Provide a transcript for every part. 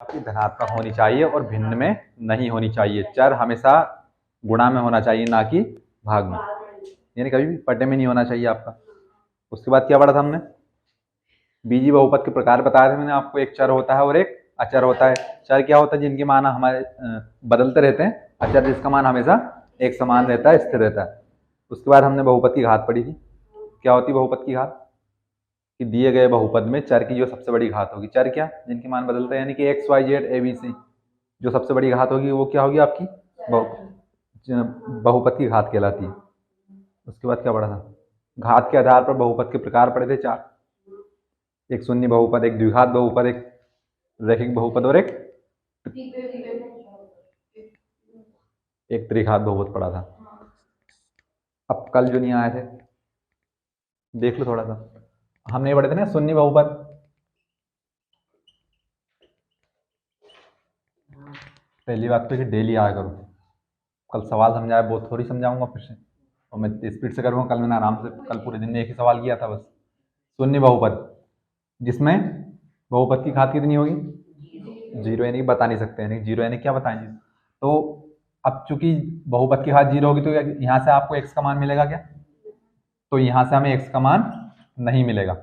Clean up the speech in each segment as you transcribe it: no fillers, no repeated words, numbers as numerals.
आपकी धनात्मक होनी चाहिए और भिन्न में नहीं होनी चाहिए। चर हमेशा गुणा में होना चाहिए, ना कि भाग में, यानी कभी भी पट्टे में नहीं होना चाहिए आपका। उसके बाद क्या पढ़ा था हमने? बीजी बहुपद के प्रकार बताए थे मैंने आपको। एक चर होता है और एक अचर होता है। चर क्या होता है? जिनके मान हमारे बदलते रहते हैं। अचर जिसका मान हमेशा एक समान रहता है, स्थिर रहता है। उसके बाद हमने बहुपद की घात पढ़ी थी। क्या होती है बहुपद की घात? कि दिए गए बहुपद में चर की जो सबसे बड़ी घात होगी। चर क्या? जिनके मान बदलते हैं, यानी कि X Y Z A B C, जो सबसे बड़ी घात होगी वो क्या होगी? आपकी बहुपद की घात कहलाती है। उसके बाद क्या पढ़ा था? घात के आधार पर बहुपद के प्रकार पढ़े थे 4। एक शून्य बहुपद, एक द्विघात बहुपद, एक रैखिक बहुपद और एक त्रिघात बहुपद पढ़ा था। अब कल जो नहीं आए थे देख लो थोड़ा सा। हमने पढ़े थे ना शून्य बहुपद। पहली बात तो कि डेली आया करो। कल सवाल समझाया, बहुत थोड़ी समझाऊंगा फिर से, और मैं स्पीड से करूँगा। कल मैंने आराम से, कल पूरे दिन में एक ही सवाल किया था बस। शून्य बहुपद जिसमें बहुपद की घात कितनी होगी? 0, यानी बता नहीं सकते, यानी 0 यानी क्या बताएंगे। तो अब चूंकि बहुपद की घात 0 होगी तो यहाँ से आपको x का मान मिलेगा क्या? तो यहाँ से हमें x का मान नहीं मिलेगा।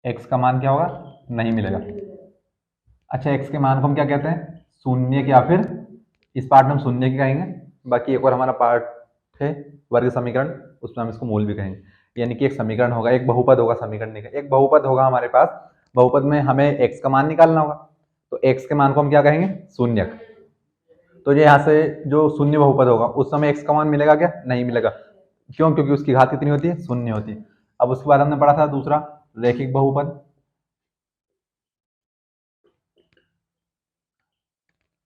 x का मान क्या होगा? नहीं मिलेगा। अच्छा, x के मान को हम क्या कहते हैं? शून्य, या फिर इस पार्ट में हम शून्य की कहेंगे। बाकी एक और हमारा पार्ट है वर्ग समीकरण, उसमें हम इसको मूल भी कहेंगे। यानी कि एक समीकरण होगा, एक बहुपद होगा, समीकरण नहीं, एक बहुपद होगा हमारे पास। बहुपद में हमें x का मान निकालना होगा, तो x के मान को हम क्या कहेंगे? शून्यक। तो ये यहाँ से जो शून्य बहुपद होगा उस समय x का मान मिलेगा क्या? नहीं मिलेगा। क्यों? क्योंकि उसकी घात कितनी होती है? शून्य होती है। अब उसके बाद हमने पढ़ा था दूसरा रैखिक बहुपद।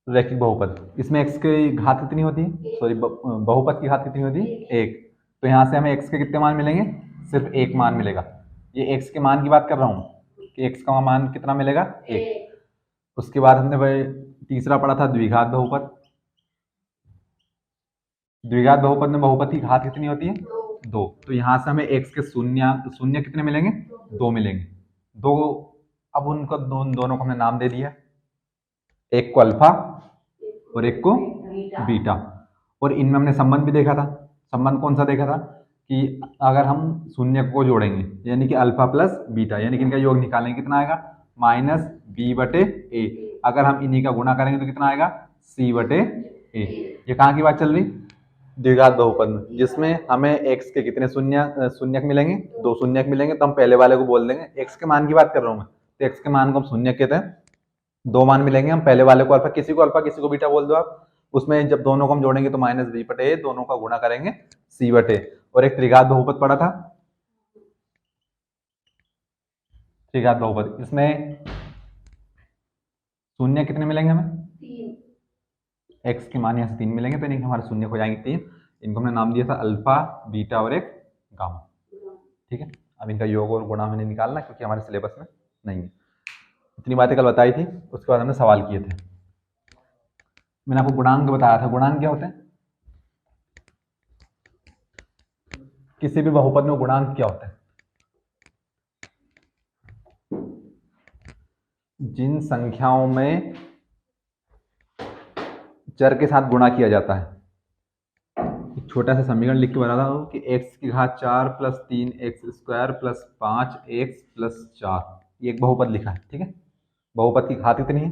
रैखिक बहुपद, इसमें x की घात कितनी होती है? सॉरी, बहुपद की घात कितनी होती है? 1। तो यहाँ से हमें x के कितने मान मिलेंगे? सिर्फ 1 मान मिलेगा। ये x के मान की बात कर रहा हूँ कि x का मान कितना मिलेगा? 1। उसके बाद हमने भाई तीसरा पढ़ा था द्विघात बहुपद। द्विघात बहुपद में बहुपद की घात कितनी होती है? 2। तो यहाँ से हमें x के शून्य कितने मिलेंगे? 2 मिलेंगे। 2। अब उनको दोनों को हमने नाम दे दिया, एक को अल्फा और एक को बीटा। और इनमें हमने संबंध भी देखा था। संबंध कौन सा देखा था? कि अगर हम शून्य को जोड़ेंगे, यानी कि अल्फा प्लस बीटा, यानी कि इनका योग निकालेंगे, कितना आएगा? माइनस बी बटे ए। अगर हम इन्हीं का गुणा करेंगे तो कितना आएगा? सी बटे ए। ये कहाँ की बात चल रही? द्विघात बहुपद में, जिसमें हमें x के कितने शून्यक मिलेंगे? 2 शून्यक मिलेंगे। तो हम पहले वाले को बोल देंगे, x के मान की बात कर रहा हूं मैं, तो x के मान को हम शून्यक कहते हैं। 2 मान मिलेंगे, हम पहले वाले को अल्फा, किसी को बीटा बोल दो आप। उसमें जब दोनों को हम जोड़ेंगे तो माइनस बी बटे ए, दोनों का गुणा करेंगे सी बटे। और एक त्रिघात बहुपद पड़ा था, त्रिघात बहुपद, इसमें शून्य कितने मिलेंगे हमें? x के मान यहाँ से 3 मिलेंगे, तो नहीं हमारे शून्य हो जाएंगे 3। इनको हमने नाम दिया था अल्फा, बीटा और एक गामा। ठीक है, अब इनका योग और गुणा हमें निकालना, क्योंकि हमारे सिलेबस में नहीं है। इतनी बातें कल बताई थी। उसके बाद हमने सवाल किए थे। मैंने आपको गुणांक बताया था। गुणांक क्या होते हैं? किसी भी बहुपद में गुणांक क्या होता है? जिन संख्याओं में चर के साथ गुणा किया जाता है। एक छोटा सा समीकरण लिख के बताता हूँ कि x की घात 4 plus 3x² plus 5x plus 4, ये एक बहुपद लिखा है। ठीक है, बहुपद की घात कितनी है?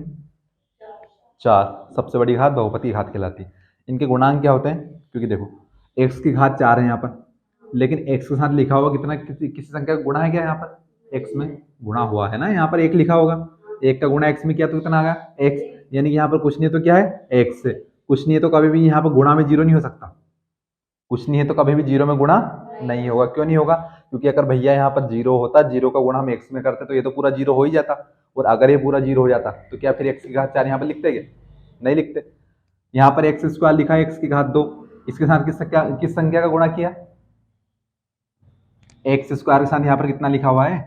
4। सबसे बड़ी घात बहुपद की घात कहलाती है। इनके गुणांक क्या होते हैं? क्योंकि देखो x की घात 4 है यहाँ पर, लेकिन x के साथ लिखा हुआ कितना, किसी संख्या का गुणा है क्या? यहाँ पर x में गुणा हुआ है ना, यहाँ पर 1 लिखा होगा। 1 का गुणा x में किया तो कितना आ गया? x। यानी कि यहाँ पर कुछ नहीं तो क्या है? x। कुछ नहीं है तो कभी भी यहाँ पर गुणा में 0 नहीं हो सकता। कुछ नहीं है तो कभी भी 0 में गुणा नहीं होगा। क्यों नहीं होगा? क्योंकि अगर भैया यहाँ पर 0 होता, 0 का गुणा हम x में करते तो ये तो पूरा 0 हो ही जाता। और अगर ये पूरा 0 हो जाता तो क्या फिर x की घात 4 यहाँ पर लिखते क्या? नहीं लिखते। यहाँ पर x² लिखा है, x की घात 2। इसके साथ किस संख्या का गुणा किया? x² के साथ यहाँ पर कितना लिखा हुआ है?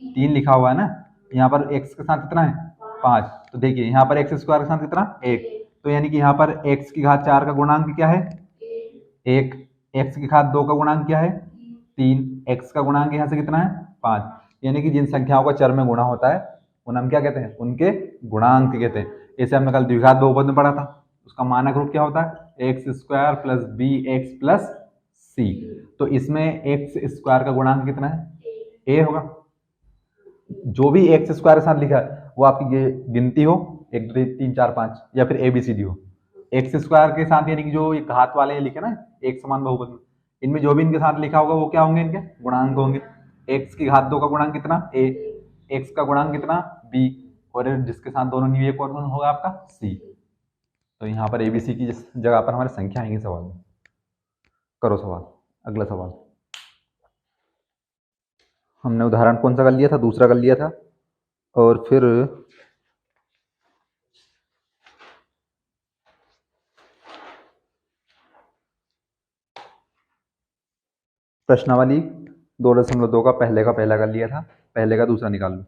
3 लिखा हुआ है ना। यहाँ पर x के साथ कितना है? 5। तो देखिए यहाँ पर x² के साथ कितना? 1। तो यानी कि यहाँ पर x की घात 4 का गुणांक क्या है? 1। x की घात 2 का गुणांक क्या है? 3। x का गुणांक यहाँ से कितना है? 5। यानी कि जिन संख्याओं का चर में गुणा होता है उन्हें हम क्या कहते हैं, उनके गुणांक कहते हैं। इसे हमने कल द्विघात बहुपद में पढ़ा था, उसका मानक रूप क्या होता है, X square plus B X plus C. तो इसमें एक्स स्क्वायर का गुणांक कितना है, ए होगा। जो भी एक्स स्क्वायर के साथ लिखा है वो आपकी गिनती हो 1 2 3 4 5 या फिर ABCD हो। एक्स स्क्वायर के साथ यानी कि जो ये घात वाले लिखे ना एक समान बहुपद में, इनमें जो भी इनके साथ लिखा होगा वो क्या होंगे, इनके गुणांक होंगे। एक्स की घात 2 का गुणांक कितना, ए, एक्स का गुणांक कितना, बी, और जिसके साथ दोनों नहीं, कौन होगा आपका, सी। तो यहाँ पर ABC की जगह पर हमारी संख्या आएंगी सवाल में। करो सवाल, अगला सवाल। हमने उदाहरण कौन सा कर लिया था, दूसरा कर लिया था। और फिर प्रश्नावली 2.2 का पहला कर लिया था, पहले का दूसरा निकाल लो।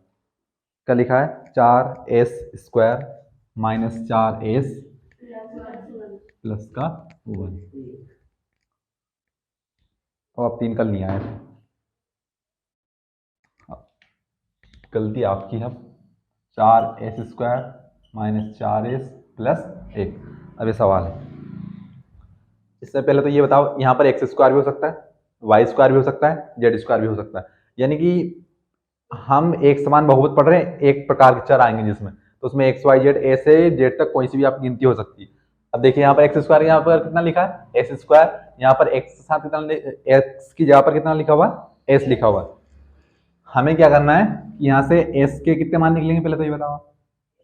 क्या लिखा है, 4s square minus 4s plus का 1। और अब 3 कल नहीं आए थे, गलती आपकी है। 4s square minus 4s plus 1। अब ये सवाल है, इससे पहले तो ये बताओ, यहाँ पर एक्स स्क्वायर भी हो सकता है, वाई स्क्वायर भी हो सकता है, जेड स्क्वायर भी हो सकता है। यानी कि हम एक समान बहुपद पढ़ रहे हैं, एक प्रकार के चर आएंगे जिसमें, तो उसमें एक्स वाई जेड ए से जेड तक कोई सी भी आपकी गिनती हो सकती है। अब देखिए यहाँ पर एक्स स्क्वायर, यहाँ पर कितना लिखा है, एस स्क्वायर, यहाँ पर एक्स के साथ कितना, एक्स की जगह पर कितना लिखा हुआ, एस लिखा हुआ। हमें क्या करना है, यहाँ से एस के कितने मान निकलेंगे, पहले तो ये बताओ।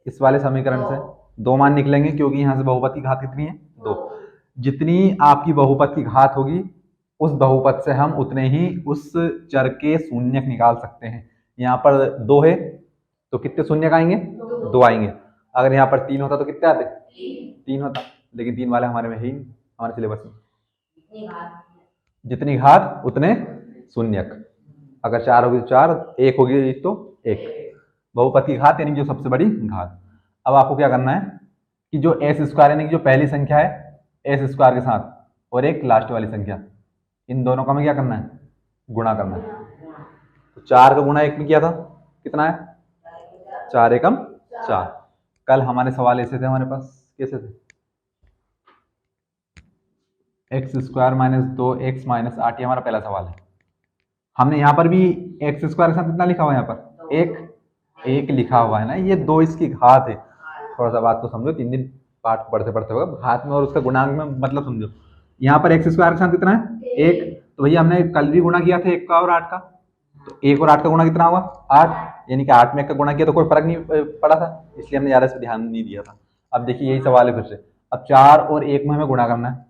इस वाले समीकरण से 2 मान निकलेंगे, क्योंकि यहाँ से बहुपद की घात कितनी है, 2। जितनी आपकी बहुपद की घात होगी उस बहुपद से हम उतने ही उस चर के शून्यक निकाल सकते हैं। यहाँ पर 2 है तो कितने शून्यक आएंगे, 2 आएंगे। अगर यहाँ पर 3 होता तो कितने आते, 3 होता, लेकिन 3 वाले हमारे में है ही नहीं, हमारे सिलेबस में। जितनी घात उतने शून्यक, अगर 4 होगी तो 4, 1 होगी तो 1, बहुपद की घात यानी जो सबसे बड़ी घात। अब आपको क्या करना है कि जो एस स्क्वायर यानी कि जो पहली संख्या है एस स्क्वायर के साथ, और एक लास्ट वाली संख्या, इन दोनों का हमें क्या करना है, गुणा करना है। तो 4 का गुणा 1 में किया था, कितना है, 4 एकम 4। कल हमारे सवाल ऐसे थे हमारे पास, कैसे थे, x square minus 2x minus 8, ये हमारा पहला सवाल है। हमने यहाँ पर भी एक्स स्क्वायर के साथ कितना लिखा हुआ है, यहाँ पर एक लिखा हुआ है ना, ये 2 इसकी घात है। थोड़ा सा बात को समझो, 3 दिन पाठ पढ़ते पढ़ते होगा, घात में और उसका गुणांक में मतलब समझो। यहाँ पर एक्स स्क्वायर के साथ कितना है, 1, तो भैया हमने कल भी गुणा किया था 1 का और 8 का, तो 1 और 8 का गुणा कितना हुआ, 8, यानी कि 8 में 1 का गुणा किया तो कोई फर्क नहीं पड़ा था, इसलिए हमने ज्यादा इस पर ध्यान नहीं दिया था। अब देखिए यही सवाल है फिर से, अब 4 और 1 में हमें गुणा करना है,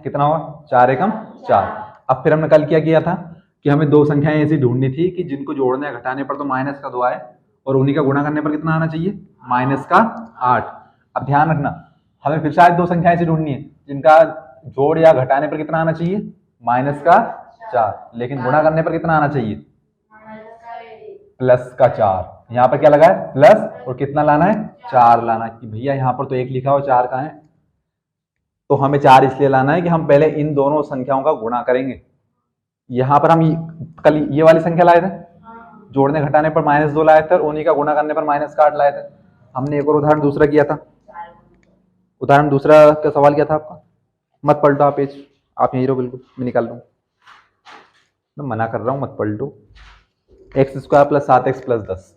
कितना हुआ, 4 एकम 4। अब फिर हमने कल क्या किया था कि हमें 2 संख्याएं ऐसी ढूंढनी थी कि जिनको जोड़ने या घटाने पर तो माइनस का 2 आए, और उन्हीं का गुणा करने पर कितना आना चाहिए, माइनस का 8। अब ध्यान रखना, हमें फिर शायद 2 संख्याएं ऐसी ढूंढनी है जिनका जोड़ या घटाने पर कितना आना चाहिए, माइनस का 4, लेकिन गुणा करने पर कितना आना चाहिए, प्लस का 4। यहाँ पर क्या लगा है, प्लस, और कितना लाना है, 4 लाना है। कि भैया यहाँ पर तो 1 लिखा हो, 4 कहाँ है, तो हमें 4 इसलिए लाना है कि हम पहले इन दोनों संख्याओं का गुणा करेंगे। यहाँ पर हम कल ये वाली संख्या लाए थे, जोड़ने घटाने पर -2 लाए थे, और उन्हीं का गुणा करने पर माइनस का 8 लाए थे। हमने एक और उदाहरण दूसरा किया था, उदाहरण दूसरा का सवाल क्या था आपका, मत पलटो आप पेज, आप यहीं रहो, बिल्कुल मैं निकाल रहा हूँ, मैं मना कर रहा हूँ मत पलटो। X square plus 7x plus 10,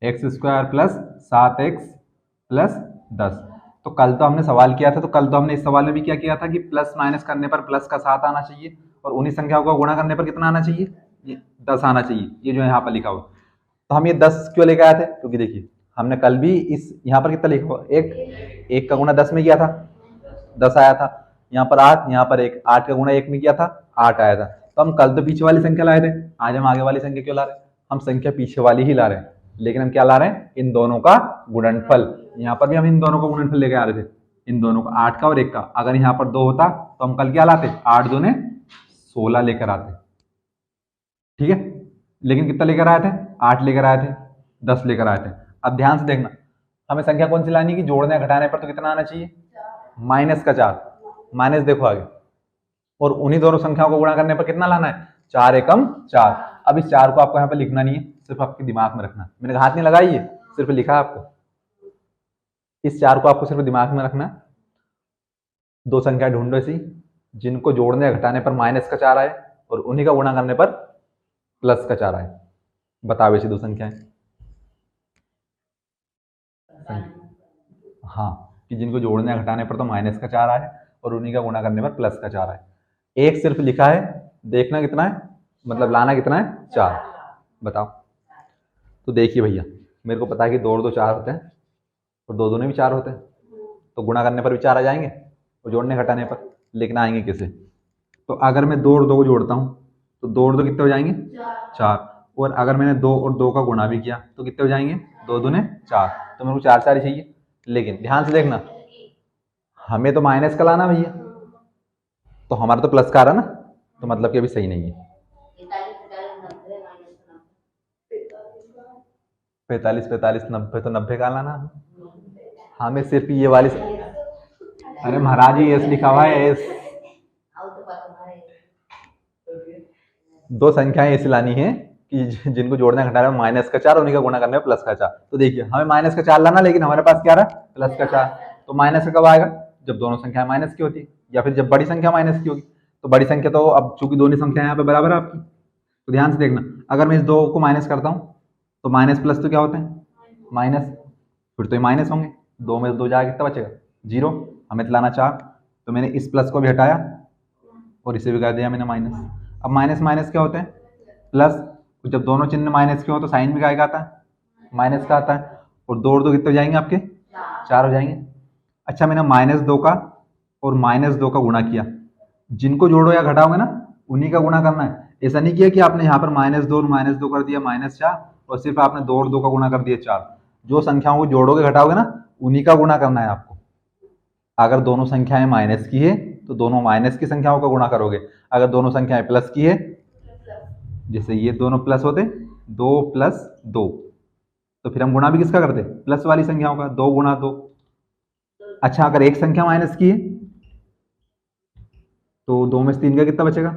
X square plus 7x plus 10। तो कल तो हमने सवाल किया था, तो कल तो हमने इस सवाल में भी क्या किया था कि प्लस माइनस करने पर प्लस का 7 आना चाहिए, और उन्हीं संख्याओं का गुणा करने पर कितना आना चाहिए, ये 10 आना चाहिए, ये जो यहाँ पर लिखा हुआ। तो हम ये 10 क्यों लेके आए थे, क्योंकि देखिए हमने कल भी इस यहाँ पर कितना लिखा हुआ, 1 का गुणा 10 में किया था, 10 आया था। यहाँ पर 8, यहाँ पर 1, 8 का गुणा 1 में किया था, 8 आया था। तो हम कल तो पीछे वाली संख्या लाए थे, आज हम आगे वाली संख्या क्यों ला रहे हैं, हम संख्या पीछे वाली ही ला रहे हैं, लेकिन हम क्या ला रहे हैं, इन दोनों का गुणनफल। यहाँ पर भी हम इन दोनों का गुणनफल लेके आ रहे थे, इन दोनों का, 8 का और 1 का। अगर यहाँ पर 2 होता तो हम कल क्या लाते, 8 दूने 16 लेकर आते, ठीक है। लेकिन कितना लेकर आए थे, 8 लेकर आए थे, 10 लेकर आए थे। अब ध्यान से देखना, हमें संख्या कौन सी लानी है कि जोड़ने घटाने पर तो कितना आना चाहिए, माइनस का 4, माइनस देखो आगे, और उन्हीं दोनों संख्याओं को गुणा करने पर कितना लाना है, 4 एकम 4। अब इस 4 को आपको यहाँ पे लिखना नहीं है, सिर्फ आपके दिमाग में रखना। मैंने हाथ नहीं लगाई है, सिर्फ लिखा है आपको। इस 4 को आपको सिर्फ दिमाग में रखना। दो संख्या ढूंढो ऐसी जिनको जोड़ने या घटाने पर माइनस का 4 आए और उन्हीं का गुणा करने पर प्लस का 4 आए। बताओ ऐसी दो संख्याएं। हाँ, कि जिनको जोड़ने या घटाने पर तो माइनस का 4 आए और उन्हीं का गुणा करने पर प्लस का 4 आए। एक सिर्फ लिखा है, देखना कितना है, मतलब लाना कितना है, 4। बताओ। तो देखिए भैया, मेरे को पता है कि 2 और 2 4 होते हैं और 2 दूने भी 4 होते हैं, तो गुणा करने पर भी 4 आ जाएंगे और जोड़ने घटाने पर। लेकिन आएंगे कैसे? तो अगर मैं 2 और 2 को जोड़ता हूँ तो 2 और 2 कितने हो जाएंगे, 4। और अगर मैंने 2 और 2 का गुणा भी किया तो कितने हो जाएंगे, 2 दूने 4। तो मेरे को 4 4 ही चाहिए। लेकिन ध्यान से देखना, हमें तो माइनस का लाना भैया, तो हमारा तो प्लस का आ रहा ना, तो मतलब कि अभी सही नहीं है। 45 45 90, तो 90 का लाना हमें सिर्फ ये वाली। अरे महाराज जी एस लिखा हुआ है, एस। दो संख्याएं ऐसी लानी है कि जिनको जोड़ने घटाने में माइनस का 4 उन्हीं का गुणा करने में प्लस का 4। तो देखिए हमें माइनस का 4 लाना, लेकिन हमारे पास क्या रहा, प्लस का 4। तो माइनस का कब आएगा, जब दोनों संख्याएं माइनस की होती, या फिर जब बड़ी संख्या माइनस की होगी। तो बड़ी संख्या तो अब चूंकि दोनों संख्या यहाँ पे बराबर है आपकी, तो ध्यान से देखना, अगर मैं इस 2 को माइनस करता हूँ तो माइनस प्लस तो क्या होते हैं, माइनस, फिर तो ये माइनस होंगे। 2 में 2 जाएगा, कितना बचेगा, 0। हमें तो लाना 4, तो मैंने इस प्लस को भी हटाया और इसे भी कर दिया मैंने माइनस। अब माइनस माइनस क्या होते हैं, प्लस। जब दोनों चिन्ह माइनस के हो तो साइन भी का आता है, माइनस का आता है। और 2 और 2 कितने हो जाएंगे आपके, 4 हो जाएंगे। अच्छा, मैंने -2 का और -2 का गुणा किया। जिनको जोड़ो या घटाओगे ना उन्हीं का गुणा करना है। ऐसा नहीं किया कि आपने यहाँ पर -2 और -2 कर दिया -4 और सिर्फ आपने 2 और 2 का गुणा कर दिया 4। जो संख्याओं को जोड़ोगे घटाओगे ना उन्हीं का गुणा करना है आपको। अगर दोनों संख्याएं माइनस की है तो दोनों माइनस की संख्याओं का गुणा करोगे। अगर दोनों संख्याएं प्लस की है, जैसे ये दोनों प्लस होते 2 + 2, तो फिर हम गुणा भी किसका करते, प्लस वाली संख्याओं का, 2 × 2। अच्छा, अगर एक संख्या माइनस की है तो 2 में से 3 का कितना बचेगा,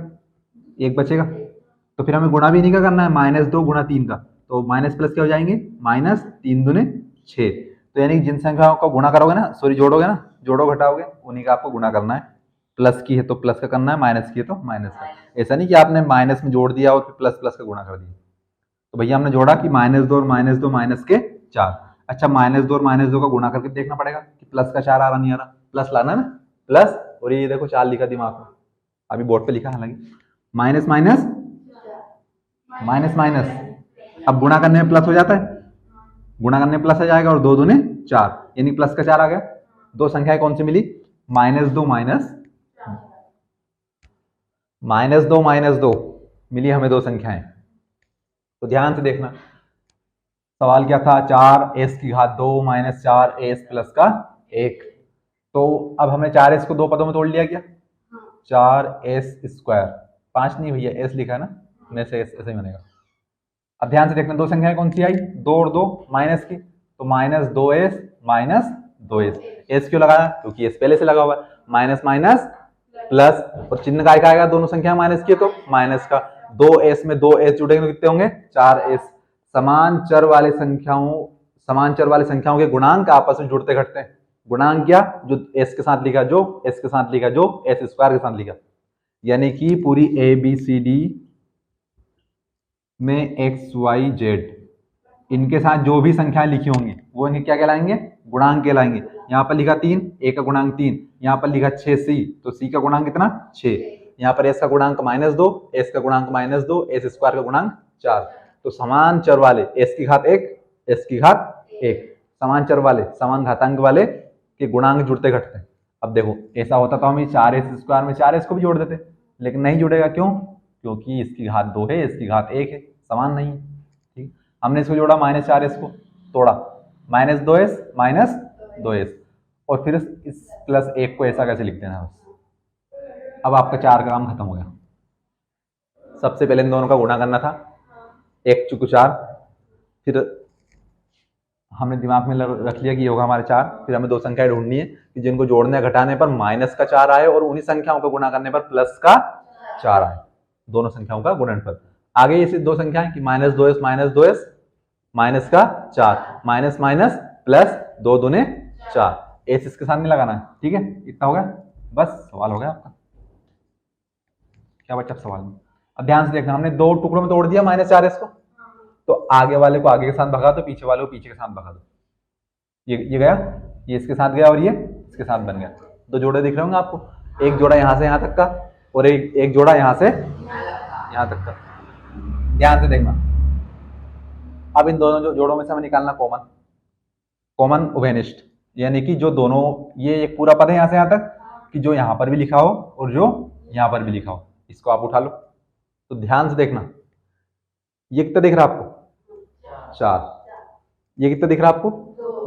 1 बचेगा। तो फिर हमें गुणा भी नहीं का करना है, -2 × 3 का। तो माइनस प्लस क्या हो जाएंगे, -3 दूने 6। तो यानी जिन संख्याओं का गुणा करोगे ना, सॉरी जोड़ोगे ना, जोड़ो घटाओगे उन्हीं का आपको गुणा करना है। प्लस की है तो प्लस का करना है, माइनस की है तो माइनस का। ऐसा नहीं कि आपने माइनस में जोड़ दिया और फिर प्लस प्लस का गुणा कर दिया। तो भैया हमने जोड़ा कि -2 और -2 माइनस के 4। अच्छा, -2 और -2 का गुणा करके देखना पड़ेगा कि प्लस का 4 आ रहा नहीं आ रहा। प्लस लाना ना, प्लस। और ये देखो 4 लिखा दिमाग में, अभी बोर्ड पे लिखा है हालांकि, माइनस माइनस माइनस माइनस। अब गुणा करने में प्लस हो जाता है, गुणा करने में प्लस आ जाएगा और 2 दूने 4, यानी प्लस का 4 आ गया। दो संख्याएं कौन सी मिली, -2 -2 मिली हमें दो संख्याएं। तो ध्यान से देखना, सवाल क्या था, 4s² - 4s + 1। तो अब हमने 4s को 2 पदों में तोड़ लिया क्या, 4s²। 5 नहीं भैया, s लिखा है ना, में से ऐसे ही बनेगा। अब ध्यान से देखना, दो संख्याएं कौन सी आई, 2 और 2 माइनस की, तो -2s - 2s। s क्यों लगाया, क्योंकि s पहले से लगा हुआ है। माइनस माइनस प्लस, और चिन्ह काय का आएगा, दोनों संख्या माइनस की तो माइनस का। 2s में 2s जुड़ेंगे तो कितने होंगे, 4s। समान चर वाले संख्याओं के गुणांक आपस में जुड़ते घटते हैं। गुणांक क्या, जो s के साथ लिखा, जो s के साथ लिखा, जो s² के साथ लिखा। यानी कि पूरी ABCD में x y z इनके साथ जो भी संख्याएं लिखी होंगी वो इनके क्या कहलाएंगे, गुणांक कहलाएंगे। यहाँ पर लिखा 3, a का गुणांक 3, यहाँ पर लिखा 6c, तो c का गुणांक कितना, 6। यहाँ पर s का गुणांक -2, s का गुणांक -2, s² का गुणांक 4। तो समान चर वाले s की घात 1, s की घात 1, समान चर वाले, समान घातांक वाले के गुणांक जुड़ते घटते हैं। अब देखो ऐसा होता तो हम 4s² में 4s को भी जोड़ देते, लेकिन नहीं जुड़ेगा। क्यों, क्योंकि इसकी घात 2 है, इसकी घात 1 है, समान नहीं है। ठीक, हमने इसको जोड़ा, -4s को तोड़ा, -2s - 2s, और फिर इस +1 को ऐसा कैसे लिख देना बस। अब आपका 4 का काम खत्म हो गया। सबसे पहले इन दोनों का गुणा करना था, 1 × 4, फिर हमने दिमाग में रख लिया कि ये होगा हमारे 4। फिर हमें दो संख्याएं ढूंढनी है कि जिनको जोड़ने घटाने पर माइनस का 4 आए और उन्हीं संख्याओं को गुणा करने पर प्लस का 4 आए, दोनों संख्याओं का गुणनफल। आगे ये दो संख्याएं कि -2s माइनस का 4 माइनस माइनस प्लस 2 दूने 4, एस इसके साथ में लगाना है। ठीक है, इतना हो गया, बस सवाल हो गया आपका। क्या बच्चा सवाल में? अब ध्यान से देखना, हमने दो टुकड़ों में तोड़ दिया -4s को, तो आगे वाले को आगे के साथ भगा दो, पीछे वाले को पीछे के साथ भगा दो। ये गया, ये इसके साथ गया और ये इसके साथ बन गया। दो जोड़े दिख रहे होंगे आपको, एक जोड़ा यहाँ से यहाँ तक का और एक जोड़ा यहाँ से यहाँ तक का। ध्यान से देखना, अब इन दोनों जोड़ों में से हमें निकालना कॉमन उभयनिष्ठ, यानी कि जो दोनों, ये एक पूरा पद है यहाँ से यहाँ तक कि जो यहाँ पर भी लिखा हो और जो यहाँ पर भी लिखा हो, इसको आप उठा लो। तो ध्यान से देखना, ये कितना दिख रहा है आपको? 4। ये कितना दिख रहा है आपको?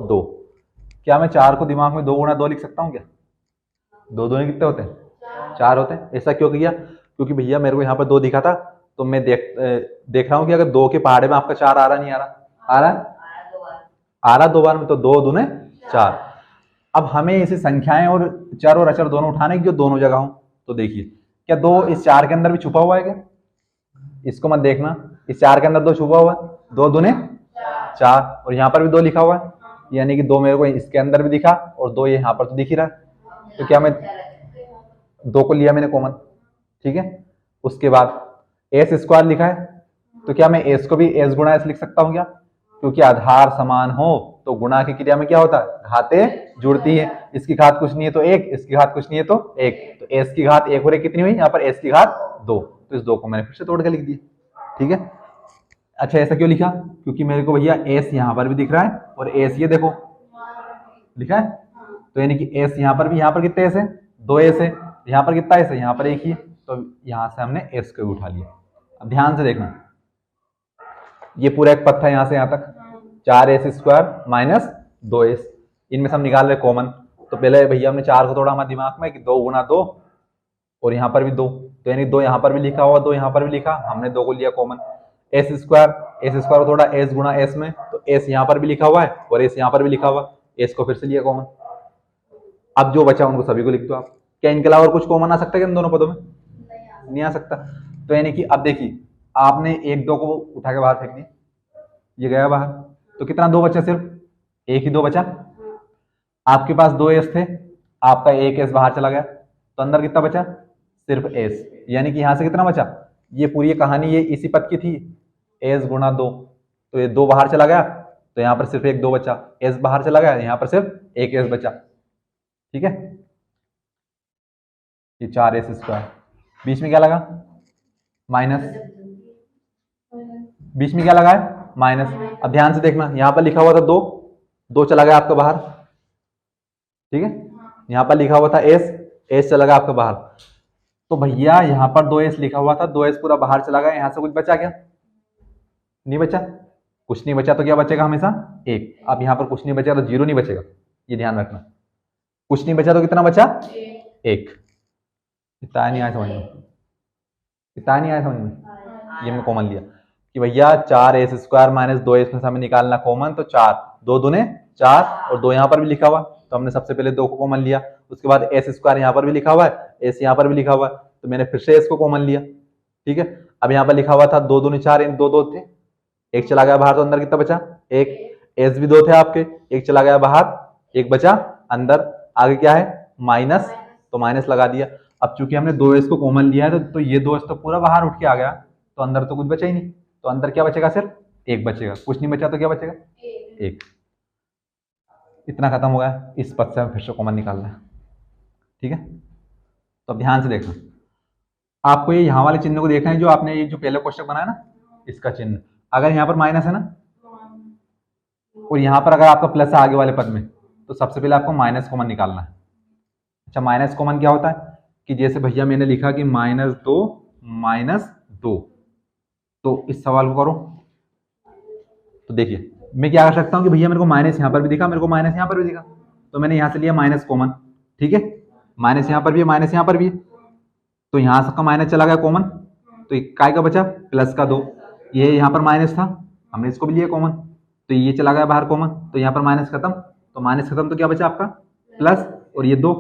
2। क्या मैं 4 को दिमाग में 2 गुणा 2 लिख सकता हूँ क्या? 2 दूनी कितने होते हैं? 4 होते हैं। ऐसा क्यों किया? क्योंकि भैया मेरे को यहाँ पर 2 दिखा था, तो मैं देख रहा हूँ कि अगर 2 के पहाड़े में आपका 4 आ रहा नहीं आ रहा? आ रहा है 2 बार में, तो 2 दूने 4। अब हमें ऐसी संख्याएं और चर और अचर दोनों उठाने की जो दोनों जगह हो। तो देखिए, क्या 2 इस 4 के अंदर भी छुपा हुआ है क्या? इसको मत देखना, इस 4 के अंदर 2 छुपा हुआ है, 2 दूने 4, और यहाँ पर भी 2 लिखा हुआ है, यानी कि 2 मेरे को इसके अंदर भी दिखा और 2 यहाँ पर तो दिख ही रहा है। तो क्या मैं 2 को लिया मैंने कॉमन। ठीक है, उसके बाद एस स्क्वायर लिखा है, तो क्या मैं एस को भी एस गुणा एस लिख सकता हूँ क्या? क्योंकि आधार समान हो तो गुणा की क्रिया में क्या होता है? घातें जुड़ती है। इसकी घात कुछ नहीं है तो 1, इसकी घात कुछ नहीं है तो 1, तो एस की घात 1 और 1 कितनी हुई? यहाँ पर एस की घात 2, तो इस 2 को मैंने फिर से तोड़ के लिख दिया। ठीक है, अच्छा ऐसा क्यों लिखा? क्योंकि मेरे को भैया एस यहाँ पर भी दिख रहा है और एस ये देखो लिखा है, तो यानी कि एस यहाँ पर भी, यहाँ पर कितने एस है? 2 एस है। यहाँ पर कितना एस है? यहाँ पर 1 ही है, तो यहाँ से हमने एस को उठा लिया। अब ध्यान से देखना, ये पूरा एक पथ है यहाँ से यहाँ तक, 4s स्क्वायर माइनस 2s, इनमें से हम निकाल रहे कॉमन। तो पहले भैया हमने 4 को तोड़ा हमारे दिमाग में कि 2 गुणा 2, और यहाँ पर भी 2, तो यानी 2 यहाँ पर भी लिखा हुआ, 2 यहाँ पर भी लिखा, हमने 2 को लिया कॉमन। एस स्क्वायर को थोड़ा एस गुणा एस में, तो एस यहाँ पर भी लिखा हुआ है और एस यहाँ पर भी लिखा हुआ, एस को फिर से लिया कॉमन। अब जो बचा उनको सभी को लिख दो आप। क्या इनके अलावा और कुछ कॉमन आ सकता है इन दोनों पदों में? नहीं आ सकता। तो यानी कि अब देखिए, आपने 1-2 को उठा के बाहर फेंक दिया, ये गया बाहर, तो कितना 2 बचा? सिर्फ 1 ही 2 बचा। आपके पास 2 एस थे, आपका 1 एस बाहर चला गया, तो अंदर कितना बचा? सिर्फ एस, यानी कि यहां से कितना बचा? ये पूरी कहानी ये इसी पद की थी, एस गुणा 2, तो ये 2 बाहर चला गया, तो यहाँ पर सिर्फ 1 2 बचा, एस बाहर चला गया, यहाँ पर सिर्फ 1 एस बचा। ठीक है, ये 4s स्क्वायर, बीच में क्या लगा? माइनस, बीच में क्या लगा है? माइनस। अब ध्यान से देखना, यहाँ पर लिखा हुआ था 2 चला गया आपका बाहर। ठीक है, यहाँ पर लिखा हुआ था एस चला गया आपका बाहर, तो भैया यहाँ पर 2s लिखा हुआ था, 2s पूरा बाहर चला गया, यहाँ से कुछ बचा क्या? नहीं बचा, कुछ नहीं बचा, तो क्या बचेगा? हमेशा 1। अब यहाँ पर कुछ नहीं बचा तो 0 नहीं बचेगा, ये ध्यान रखना। कुछ नहीं बचा तो कितना बचा? 1। इतना नहीं आया समझ में? इतना नहीं आया समझ में? ये मैं कॉमन लिया कि भैया 4s स्क्वायर माइनस 2s में से हमें निकालना कॉमन, तो 4 2 दूने 4 और 2 यहाँ पर भी लिखा हुआ, तो हमने सबसे पहले 2 को कॉमन लिया। उसके बाद एस स्क्वायर यहाँ पर भी लिखा हुआ है, एस यहाँ पर भी लिखा हुआ है, तो मैंने फिर से एस को कॉमन लिया। ठीक है, अब यहाँ पर लिखा हुआ था 2 दूनी 4, 2 थे, 1 चला गया बाहर, तो अंदर कितना बचा? 1। एस भी 2 थे आपके, 1 चला गया बाहर, 1 बचा अंदर, आगे क्या है? माइनस, तो माइनस लगा दिया। अब चूंकि हमने 2s को कॉमन लिया है, तो ये 2s तो पूरा बाहर उठ के आ गया, तो अंदर तो कुछ बचा ही नहीं, तो अंदर क्या बचेगा? सिर्फ 1 बचेगा, कुछ नहीं बचा तो क्या बचेगा? 1। इतना खत्म हो गया, इस पद से हमें फिर से कॉमन निकालना है। ठीक है, तो अब ध्यान से देखना, आपको ये यहाँ वाले चिन्ह को देखना है, जो आपने ये जो पहले क्वेश्चन बनाया ना, इसका चिन्ह अगर यहाँ पर माइनस है ना, और यहाँ पर अगर आपका प्लस है आगे वाले पद में, तो सबसे पहले आपको माइनस कॉमन निकालना है। अच्छा, माइनस कॉमन क्या होता है कि जैसे भैया मैंने लिखा कि -2, तो इस सवाल को करो, तो देखिए मैं क्या कर सकता हूँ कि भैया मेरे को माइनस यहाँ पर भी दिखा, मेरे को माइनस यहाँ पर भी दिखा, तो मैंने यहाँ से लिया माइनस कॉमन। ठीक है, माइनस यहाँ पर भी है, माइनस यहाँ पर भी है, तो यहाँ सबका माइनस चला गया कॉमन, तो काय का बचा? प्लस का 2। ये यहाँ पर माइनस था, हमने इसको भी लिया कॉमन, तो ये चला गया बाहर कॉमन, तो यहाँ पर माइनस खत्म, तो माइनस खत्म, तो क्या बचा आपका? प्लस, और ये 2।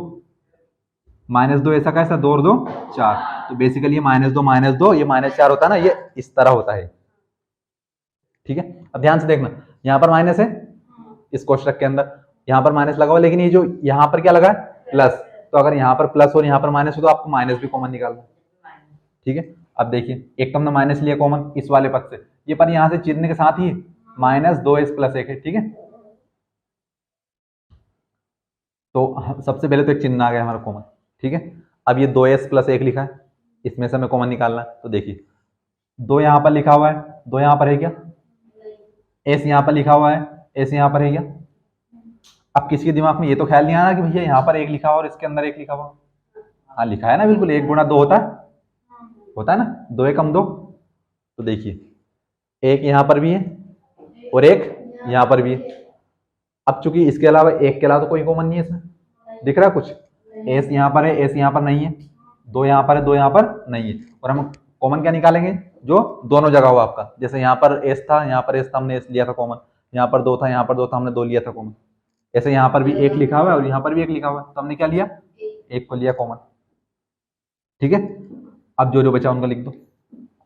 -2 ऐसा कैसा, 2 और 2 4, तो बेसिकली ये -2 ये -4 होता है ना, ये इस तरह होता है। ठीक है, अब ध्यान से देखना, यहाँ पर माइनस है इस कोष्टक के अंदर, यहाँ पर माइनस लगा हुआ, लेकिन ये जो यहाँ पर क्या लगा है, प्लस। तो अगर यहाँ पर प्लस और यहाँ पर माइनस हो तो आपको माइनस भी कॉमन निकालना है। ठीक है, अब देखिए एक तो हमने माइनस लिया कॉमन इस वाले पद से, ये पर यहाँ से चिन्ह के साथ ही -2s+1 है। ठीक है, तो सबसे पहले तो एक चिन्ह आ गया हमारा कॉमन। ठीक है, अब ये 2s+1 लिखा है, इसमें से हमें कॉमन निकालना है। तो देखिए 2 यहाँ पर लिखा हुआ है, 2 यहाँ पर है क्या, s यहाँ पर लिखा हुआ है, s यहाँ पर है क्या। अब किसी के दिमाग में ये तो ख्याल नहीं आया कि भैया यहाँ पर 1 लिखा हुआ और इसके अंदर 1 लिखा हुआ। हाँ लिखा है ना, बिल्कुल 1 × 2 होता है ना, 2 एकम 2। तो देखिए 1 यहाँ पर भी है और 1 यहाँ पर भी है। अब चूंकि इसके अलावा 1 के अलावा तो कोई कॉमन नहीं है इसमें, दिख रहा है कुछ, s यहाँ पर है, s यहाँ पर नहीं है, 2 यहाँ पर है, 2 यहाँ पर नहीं है, और हम कॉमन क्या निकालेंगे, जो दोनों जगह हो आपका। जैसे यहाँ पर s था, यहाँ पर s था, हमने s लिया था कॉमन, यहाँ पर 2 था, यहाँ पर 2 था, हमने 2 लिया था कॉमन। ऐसे यहाँ पर भी 1 लिखा हुआ है और यहाँ पर भी 1 लिखा हुआ है, तो हमने क्या लिया, 1 को लिया कॉमन। ठीक है, अब जो जो बचा उनका लिख दो।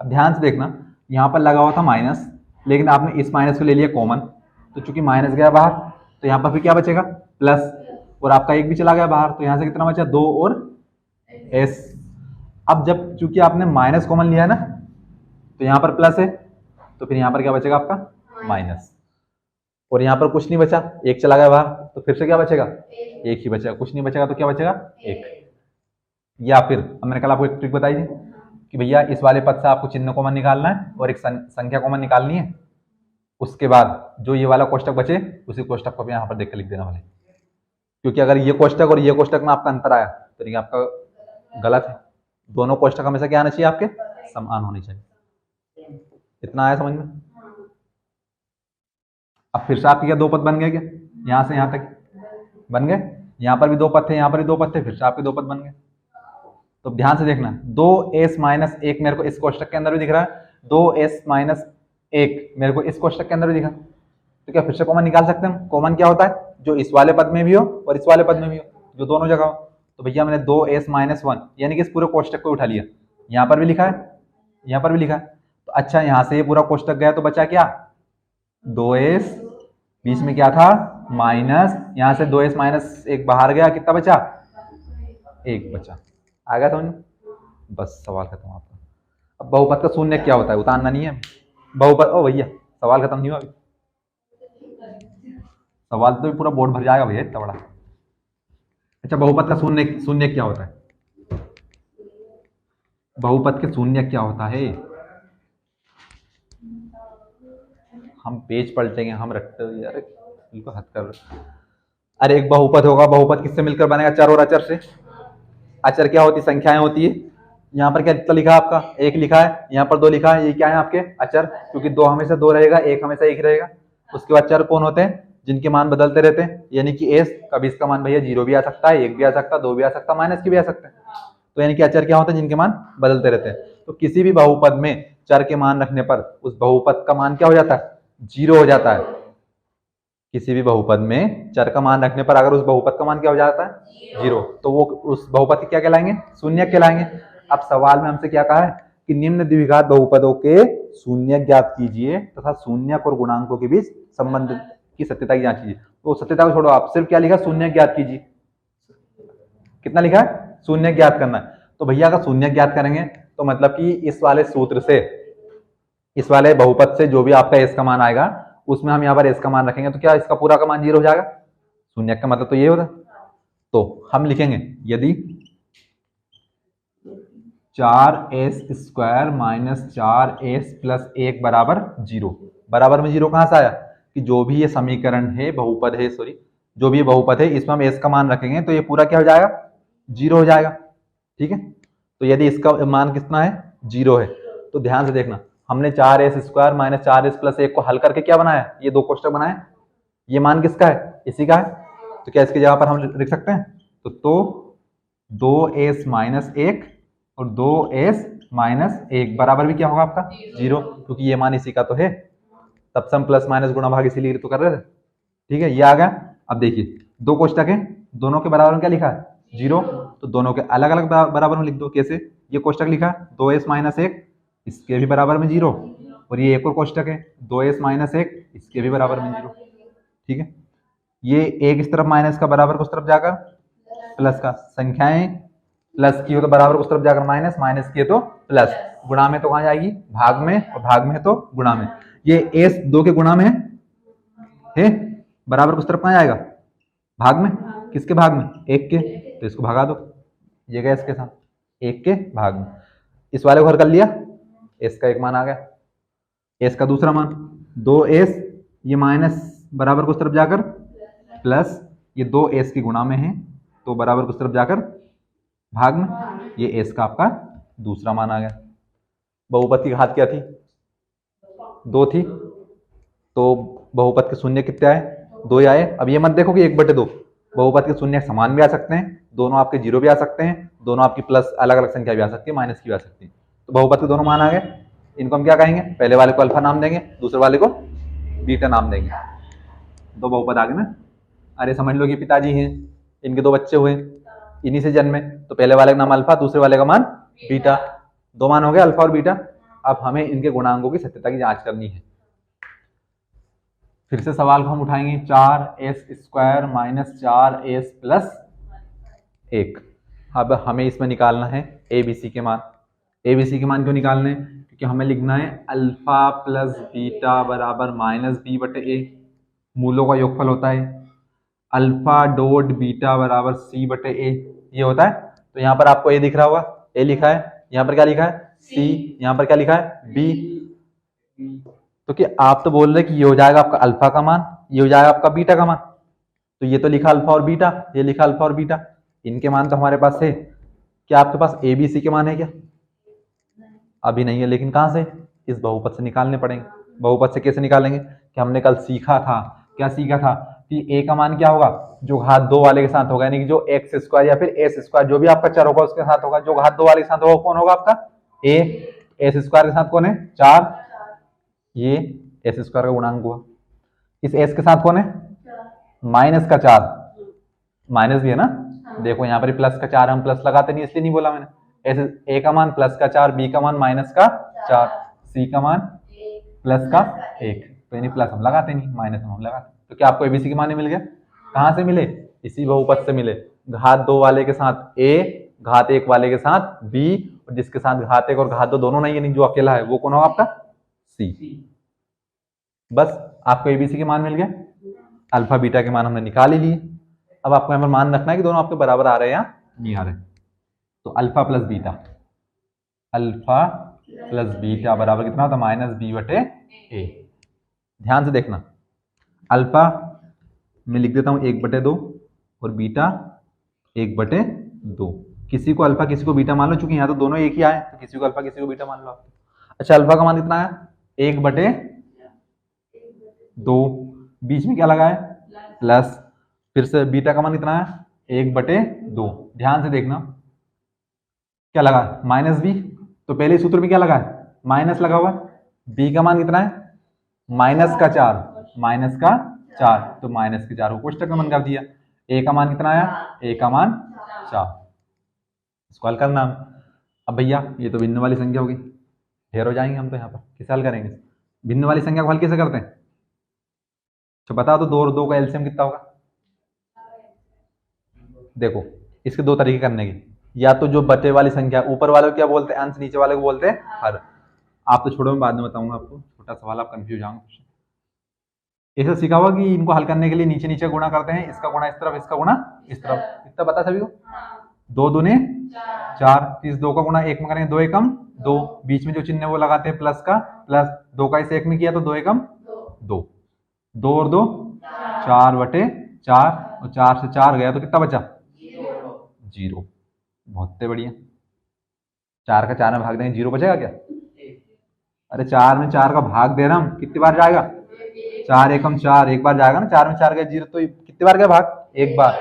अब ध्यान से देखना, यहाँ पर लगा हुआ था माइनस, लेकिन आपने इस माइनस को ले लिया कॉमन, तो चूंकि माइनस गया बाहर तो यहाँ पर फिर क्या बचेगा, प्लस, और आपका 1 भी चला गया बाहर, तो यहाँ से कितना बचा, 2 और s। अब जब चूंकि आपने माइनस कॉमन लिया है ना, तो यहाँ पर प्लस है, तो फिर यहाँ पर क्या बचेगा आपका, माइनस, और यहाँ पर कुछ नहीं बचा, 1 चला गया बाहर, तो फिर से क्या बचेगा, 1 ही बचेगा, कुछ नहीं बचेगा तो क्या बचेगा, 1। या फिर अब मैंने कल आपको एक ट्रिक बताई थी कि भैया इस वाले पद से आपको चिन्ह कॉमन निकालना है और एक संख्या कॉमन निकालनी है, उसके बाद जो ये वाला कोष्टक बचे उसी कोष्टक को भी यहाँ पर देख के लिख देना वाले, क्योंकि अगर ये कोष्टक और ये कोष्टक में आपका अंतर आया तो ये आपका गलत है। दोनों कोष्टक हमेशा क्या आना चाहिए, आपके समान होने चाहिए। इतना आया समझ में। अब फिर से आपके क्या 2 पद बन गए क्या, यहाँ से यहाँ तक बन गए, यहाँ पर भी 2 पद थे, यहाँ पर भी 2 पद थे, फिर से आपके 2 पद बन गए। तो ध्यान से देखना, 2s-1 मेरे को इस कोष्टक के अंदर भी दिख रहा है, 2s-1 मेरे को इस कोष्टक के अंदर भी दिखा, तो क्या फिर से कॉमन निकाल सकते हैं हम। कॉमन क्या होता है, जो इस वाले पद में भी हो और इस वाले पद में भी हो, जो दोनों जगह हो। तो भैया मैंने 2s-1 यानी कि इस पूरे कोष्टक को उठा लिया, यहाँ पर भी लिखा है, यहाँ पर भी लिखा है, तो अच्छा यहाँ से ये पूरा कोष्टक गया तो बचा क्या, 2s, बीच में क्या था माइनस, यहाँ से 2s-1 बाहर गया, कितना बचा, 1 बचा। आ गया समझ, बस सवाल खत्म आपका। अब बहुपद का शून्य क्या होता है, उतारना नहीं है बहुपद। ओ भैया सवाल खत्म नहीं हुआ अभी, सवाल तो पूरा बोर्ड भर जाएगा भैया इतना बड़ा। अच्छा बहुपद का शून्य शून्य क्या होता है, बहुपद के शून्य क्या होता है, हम पेज पलटेंगे, हम रखते यार बिल्कुल हद कर। अरे एक बहुपद होगा, बहुपद किससे मिलकर बनेगा, चर और अचर से। अचर क्या होती है, संख्याएं होती है। यहाँ पर क्या कितना लिखा है आपका, 1 लिखा है, यहाँ पर 2 लिखा है, ये क्या है आपके अचर, क्योंकि 2 हमेशा 2 रहेगा, 1 हमेशा 1 रहेगा। उसके बाद चर कौन होते हैं, जिनके मान बदलते रहते हैं, यानी कि एस, कभी इसका मान भैया 0 भी आ सकता है, 1 भी आ सकता है, 2 भी आ सकता है, माइनस के भी आ सकते हैं। तो यानी कि अचर क्या होते हैं, जिनके मान बदलते रहते हैं। तो किसी भी बहुपद में चर के मान रखने पर उस बहुपद का मान क्या हो जाता है, 0 हो जाता है। किसी भी बहुपद में चर का मान रखने पर अगर उस बहुपद का मान क्या हो जाता है, 0, तो वो उस बहुपद के क्या कहलाएंगे, शून्य कहलाएंगे। अब सवाल में हमसे क्या कहा है कि निम्न द्विघात बहुपदों के शून्य ज्ञात कीजिए तथा शून्यक और गुणांकों के बीच संबंध की सत्यता की जांच कीजिए। तो सत्यता को छोड़ो, आप सिर्फ क्या लिखा, शून्य ज्ञात कीजिए। कितना लिखा है, शून्य ज्ञात करना है। तो भैया अगर शून्य ज्ञात करेंगे तो मतलब कि इस वाले सूत्र से, इस वाले बहुपद से जो भी आपका एस का मान आएगा उसमें हम यहाँ पर एस का मान रखेंगे, तो क्या इसका पूरा का मान 0 हो जाएगा। शून्य का मतलब तो ये होता है। तो हम लिखेंगे यदि 4s² - 4s+1 बराबर 0, बराबर में 0 कहां से आया कि जो भी ये समीकरण है, बहुपद है, सॉरी जो भी ये बहुपद है, इसमें हम एस का मान रखेंगे तो ये पूरा क्या हो जाएगा, 0 हो जाएगा। ठीक है, तो यदि इसका मान कितना है, 0 है, तो ध्यान से देखना, हमने 4s² - 4s+1 को हल करके क्या बनाया, ये 2 कोष्टक बनाए। ये मान किसका है, इसी का है। तो क्या इसकी जगह पर हम लिख सकते हैं, तो 2s-1 और 2s-1 बराबर भी क्या होगा आपका 0, क्योंकि ये मान इसी का तो है। तब सम प्लस माइनस गुणा भाग इसीलिए तो कर रहे थे। ठीक है, ये आ गया। अब देखिए 2 कोष्टक है, दोनों के बराबर में क्या लिखा है, 0, तो दोनों के अलग अलग बराबर में लिख दो। कैसे? ये कोष्टक लिखा 2s माइनस 1, इसके भी बराबर में 0, और ये एक और कोष्टक है 2s माइनस 1, इसके भी बराबर में 0। ठीक है, ये एक इस तरफ माइनस का, बराबर को उस तरफ जाकर प्लस का। संख्याएं प्लस की हो तो बराबर को उस तरफ जाकर माइनस, माइनस की है तो प्लस। गुणा में तो कहाँ जाएगी? भाग में, और भाग में है तो गुणा में। ये s 2 के गुणा में है, बराबर को उस तरफ कहाँ जाएगा? भाग में। किसके भाग में? 1 के, तो इसको भगा दो, ये गया इसके साथ 1 के भाग में। इस वाले को हल कर लिया, s का एक मान आ गया, s का दूसरा मान 2s, ये माइनस बराबर को उस तरफ जाकर प्लस, ये 2s की गुणा में है तो बराबर को उस तरफ जाकर भाग में, ये s का आपका दूसरा मान आ गया। बहुपद की घात क्या थी? 2 थी, तो बहुपद के शून्य कितने आए? 2 आए। अब ये मत देखो कि 1/2, बहुपद के शून्य समान भी आ सकते हैं, दोनों आपके 0 भी आ सकते हैं, दोनों आपकी प्लस अलग अलग संख्या भी आ सकती है, माइनस की भी आ सकती है। तो बहुपद के दोनों मान आ गए, इनको हम क्या कहेंगे? पहले वाले को अल्फा नाम देंगे, दूसरे वाले को बीटा नाम देंगे। दो बहुपद आ गए ना। अरे समझ लो कि पिताजी हैं, इनके 2 बच्चे हुए, इन्हीं से जन्मे, तो पहले वाले का नाम अल्फा, दूसरे वाले का मान बीटा, 2 मान हो गए अल्फा और बीटा। अब हमें इनके गुणांकों की सत्यता की जांच करनी है। फिर से सवाल को हम उठाएंगे, 4s² माइनस 4s प्लस 1। अब हमें इसमें निकालना है abc के मान। abc के मान क्यों निकालने? क्योंकि हमें लिखना है अल्फा प्लस बीटा बराबर माइनस बी बटे ए, मूलों का योगफल होता है। अल्फा डॉट बीटा बराबर सी बटे ए, ये होता है। तो यहाँ पर आपको ए दिख रहा होगा, ए लिखा है, यहाँ पर क्या लिखा है? सी, यहाँ पर क्या लिखा है? बी। तो कि आप तो बोल रहे कि ये हो जाएगा आपका अल्फा का मान, ये हो जाएगा आपका बीटा का मान, तो ये तो लिखा अल्फा और बीटा, ये लिखा अल्फा और बीटा, इनके मान तो हमारे पास है। क्या आपके पास ए बी सी के मान है क्या? अभी नहीं है, लेकिन कहां से? इस बहुपद से निकालने पड़ेंगे। बहुपद से कैसे निकालेंगे? कि हमने कल सीखा था, क्या सीखा था? कि ए का मान क्या होगा? जो घात 2 वाले के साथ होगा, यानी कि जो x² या फिर s², जो भी आपका चर होगा उसके साथ होगा। जो घात 2 वाले के साथ होगा कौन होगा आपका? a। s² के साथ कौन है? 4, ये s² का गुणांक हुआ। इस s के साथ कौन है? माइनस का 4, माइनस भी है ना, देखो यहाँ पर प्लस का 4, हम प्लस लगाते नहीं इसलिए नहीं बोला मैंने। ए का मान प्लस का 4, बी का मान माइनस का 4, सी का मान प्लस का 1, तो यानी प्लस हम लगाते नहीं, माइनस हम लगाते। तो क्या आपको एबीसी के मान मिल गया? कहां से मिले? इसी बहुपद से मिले। घात 2 वाले के साथ ए, घात 1 वाले के साथ बी, और जिसके साथ घात 1 और घात 2 दोनों नहीं, यानी जो अकेला है वो कौन होगा आपका? सी। बस आपको एबीसी के मान मिल गए, अल्फा बीटा के मान हमने निकाल ही लिए। अब आपको यहाँ पर मान रखना है कि दोनों आपके बराबर आ रहे हैं या नहीं आ रहे। तो alpha plus beta, alpha plus beta बराबर कितना होता है? माइनस बी बटे ए। ध्यान से देखना, अल्फा मैं लिख देता हूं 1/2 और बीटा 1/2। किसी को अल्फा किसी को बीटा मान लो, चूंकि यहाँ तो दोनों एक ही आए, तो किसी को अल्फा किसी को बीटा मान लो आप। अच्छा, अल्फा का मान कितना है? 1/2, बीच में क्या लगा है? प्लस। फिर से बीटा का मान कितना है? 1/2। ध्यान से देखना, क्या लगा? माइनस बी, तो पहले सूत्र में क्या लगा है? माइनस लगा हुआ। बी का मान कितना है? माइनस का 4, माइनस का 4, तो माइनस के 4 को कोष्टक में बंद कर दिया। ए का मान कितना आया? ए का मान 4। इसको हल करना। अब भैया ये तो भिन्न वाली संख्या होगी, ढेर हो जाएंगे हम तो यहाँ पर, किसे हल करेंगे? भिन्न वाली संख्या को हल कैसे करते हैं? तो बता दो, 2 और 2 का एलसीएम कितना होगा? देखो, इसके 2 तरीके करने के, या तो जो बचे वाली संख्या, ऊपर वाले को क्या बोलते हैं? अंश, नीचे वाले को बोलते हैं हर। आप तो छोड़ो, मैं बाद में बताऊंगा आपको, छोटा सवाल आप कंफ्यूज जाओगे। ऐसा सीखा हुआ कि इनको हल करने के लिए नीचे नीचे गुणा करते हैं, इसका गुणा इस तरफ, इसका गुणा इस तरफ। इतना पता सभी को? 2 दूने 4, इस 2 का गुणा 1 में करेंगे, 2 एकम 2, बीच में जो चिन्ह है वो लगाते हैं प्लस का, प्लस 2 का इस 1 में किया तो 2 एकम 2, 2 और 2 4/4, और 4 से 4 गया तो कितना बचा? 0। बहुत बढ़िया। 4 का 4 में भाग देंगे, 0 बचेगा क्या? अरे 4 में 4 का भाग दे रहा हूं, कितनी बार जाएगा? 4 एकम 4, एक बार जाएगा ना। 4 में 4 गया 0, तो कितनी बार गया भाग? एक बार।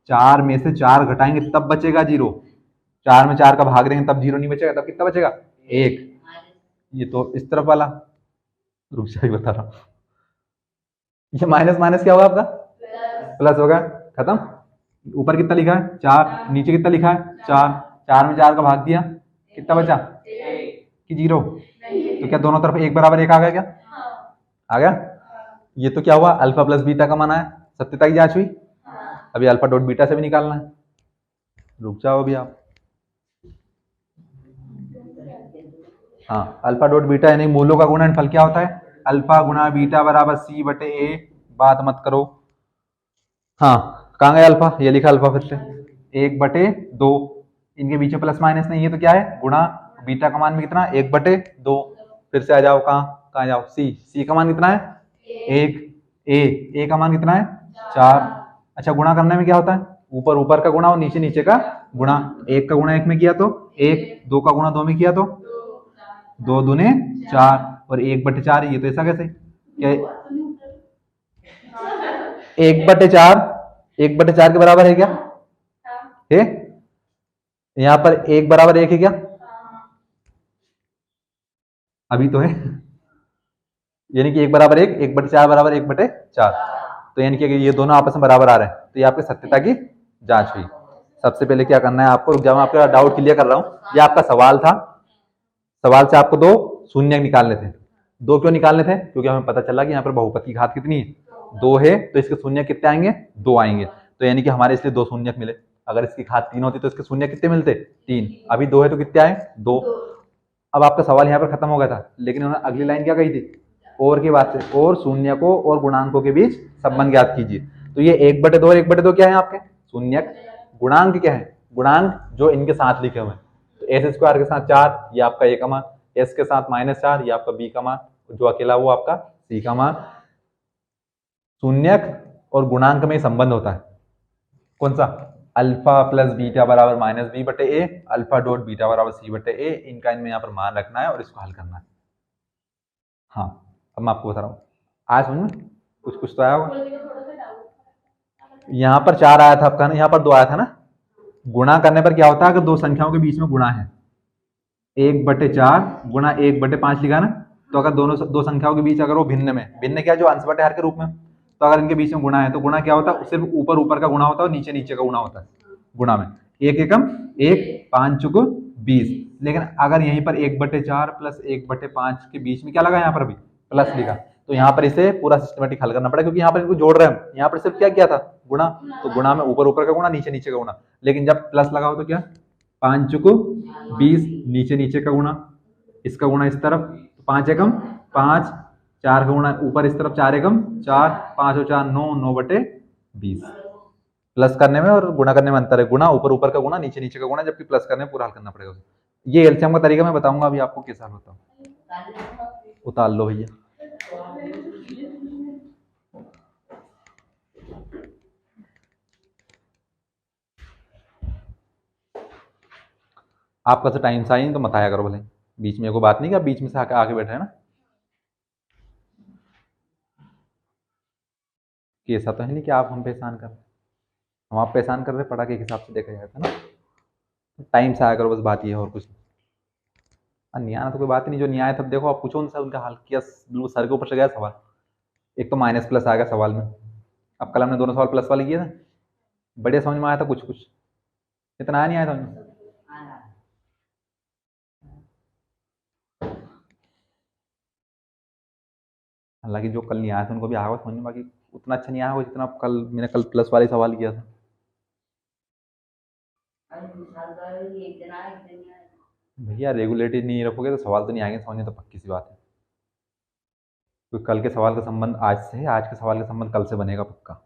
4 में से 4 घटाएंगे तब बचेगा 0। 4 में 4 का भाग देंगे तब 0 नहीं बचेगा, तब कितना बचेगा? 1। ये तो इस तरफ वाला, रुक जाइए बता रहा हूं। ये माइनस माइनस क्या होगा आपका? प्लस होगा। खत्म। ऊपर कितना लिखा है 4, नीचे कितना लिखा है 4, 4 में 4 का भाग दिया, कितना बचा कि 0? तो क्या दोनों तरफ 1 बराबर 1 आ गया क्या? आ गया। ये तो क्या हुआ, अल्फा प्लस बीटा का मान है, सत्यता की जांच हुई। अभी अल्फा डॉट बीटा से भी निकालना है, रुक जाओ अभी आप। हाँ, अल्फा डॉट बीटा यानी मूलों का गुणनफल क्या होता है, अल्फा गुणा बीटा बराबर सी बटे ए। बात मत करो। हाँ, कहाँ गया अल्फा, ये लिखा अल्फा फिर से 1/2, इनके बीच में प्लस माइनस नहीं है तो क्या है गुणा, बीटा का मान भी कितना 1/2। फिर से आ जाओ, कहाँ कहाँ जाओ, सी का मान कितना है 1, ए का मान कितना है 4। अच्छा, गुणा करने में क्या होता है, ऊपर ऊपर का गुणा और नीचे नीचे का गुणा। 1 का गुणा 1 में किया तो 1, 2 का गुणा 2 में किया तो 2 दूने 4, और 1/4, ये तो ऐसा कैसे क्या 1/4, 1/4 के बराबर है क्या है? यहाँ पर 1 बराबर 1 है क्या? अभी तो है, यानी कि 1 बराबर 1, 1/4 बराबर 1/4। तो यानी कि ये दोनों आपस में बराबर आ रहे हैं, तो ये आपकी सत्यता की जांच हुई। सबसे पहले क्या करना है आपको, जब मैं आपका डाउट क्लियर कर रहा हूँ, ये आपका सवाल था, सवाल से आपको 2 शून्य निकालने थे। 2 क्यों निकालने थे, क्योंकि हमें पता चला कि यहाँ पर बहुपद की घात कितनी है 2 है, तो इसके शून्य कितने आएंगे 2 आएंगे, तो यानी कि हमारे इसलिए 2 शून्य मिले। अगर इसकी घात 3 होती तो इसके शून्य कितने मिलते 3, अभी 2 है तो कितने आए 2। अब आपका सवाल यहाँ पर खत्म हो गया था, लेकिन उन्होंने अगली लाइन क्या कही थी, और की बात से, और शून्य को और गुणांकों के बीच संबंध ज्ञात कीजिए। तो ये 1/2 और 1/2 क्या है आपके शून्य, गुणांक क्या है, गुणांक जो इनके साथ लिखे हुए हैं। तो एस स्क्वायर के साथ 4, ये आपका ए का मान, एस के साथ -4, ये आपका बी का मान, जो अकेला वो आपका सी का मान। शून्यक और गुणांक में संबंध होता है, कौन सा, अल्फा प्लस बीटा बराबर -b/a, अल्फा डॉट बीटा बराबर c/a। इनका इनमें यहाँ पर मान रखना है और इसको हल करना है। हाँ, अब मैं आपको बता रहा हूँ, आज समझ में कुछ कुछ तो आया होगा। यहाँ पर 4 आया था आपका ना, यहाँ पर 2 आया था ना। गुणा करने पर क्या होता है, अगर 2 संख्याओं के बीच में गुणा है, 1/4 गुणा 1/5 लिखा ना, तो अगर दोनों 2 संख्याओं के बीच अगर वो भिन्न में, भिन्न क्या जो अंश बटे हर के रूप में, तो अगर इनके बीच में गुणा है तो गुणा क्या होता है, सिर्फ ऊपर ऊपर का गुणा होता है और नीचे नीचे का गुणा होता है। गुणा में 1 एकम 1, 5 चुक 20। लेकिन अगर यहीं पर 1/4 प्लस 1/5 के बीच में क्या लगा, यहाँ पर अभी प्लस लिखा, तो यहाँ पर इसे पूरा सिस्टमेटिक हल करना पड़ेगा, क्योंकि यहाँ पर इनको जोड़ रहे हैं हम, यहाँ पर सिर्फ क्या किया था गुणा, तो गुणा में ऊपर ऊपर का गुणा नीचे नीचे का गुणा। लेकिन जब प्लस लगा हो तो क्या 5 चुको 20, नीचे नीचे का गुणा, इसका गुणा इस तरफ 5 एकम 5, 4 का गुणा ऊपर इस तरफ 4 एकम 4, 5 और 4 9, 9/20। प्लस करने में और गुणा करने में अंतर है, गुणा ऊपर ऊपर का गुणा नीचे नीचे का गुणा, जबकि प्लस करने में पूरा हल करना पड़ेगा। ये एलसीएम का तरीका मैं बताऊंगा अभी आपको कैसा हल होता है। उतार लो भैया। आपका से टाइम से आई तो मत आया करो भले, बीच में कोई बात नहीं कि आप बीच में से आके बैठे हैं ना, कि ऐसा तो है नहीं कि आप हम परेशान कर रहे हैं, हम आप परेशान कर रहे हैं, पढ़ा के हिसाब से देखा जाए था ना। टाइम से आया करो, बस बात ये है और कुछ नहीं। नहीं आना तो कोई बात ही नहीं, जो नहीं आया तब देखो आप पूछो उनसे, उनका हल किया बिल्कुल सर के ऊपर से गया सवाल। एक तो माइनस प्लस आ गया सवाल में, अब कल हमने दोनों सवाल प्लस वाले किए थे, बढ़िया समझ में आया था कुछ कुछ, इतना आया नहीं आया समझ में। हालांकि जो कल नहीं आया था उनको भी आया समझ में, बाकी उतना अच्छा नहीं आया हो जितना कल मैंने कल प्लस वाले सवाल किया था। भैया रेगुलेटरी नहीं रखोगे तो सवाल तो नहीं आएंगे समझ में, तो पक्की सी बात है। क्योंकि कल के सवाल का संबंध आज से है, आज के सवाल का संबंध कल से बनेगा पक्का।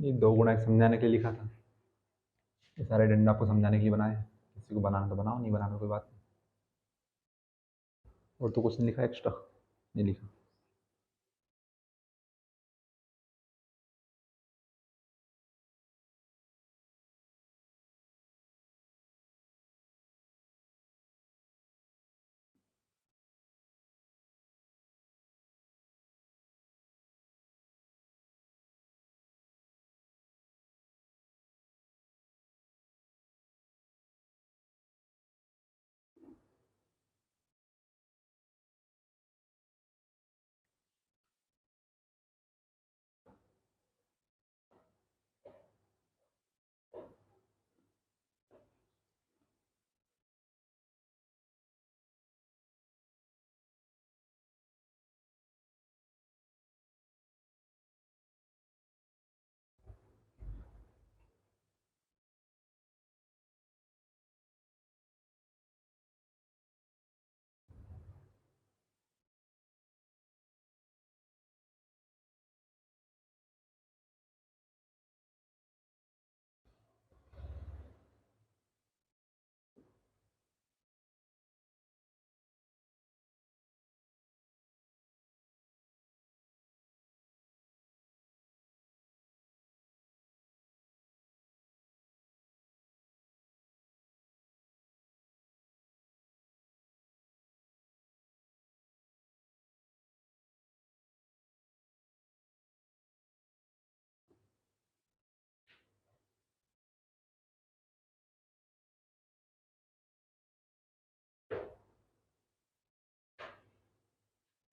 ये 2 गुणा एक समझाने के लिए लिखा था। ये सारे डंडे आपको समझाने के लिए बनाए हैं। किसी को बनाना तो बनाओ, नहीं बनाना कोई बात नहीं। और तो कुछ नहीं लिखा एक्स्ट्रा, नहीं लिखा।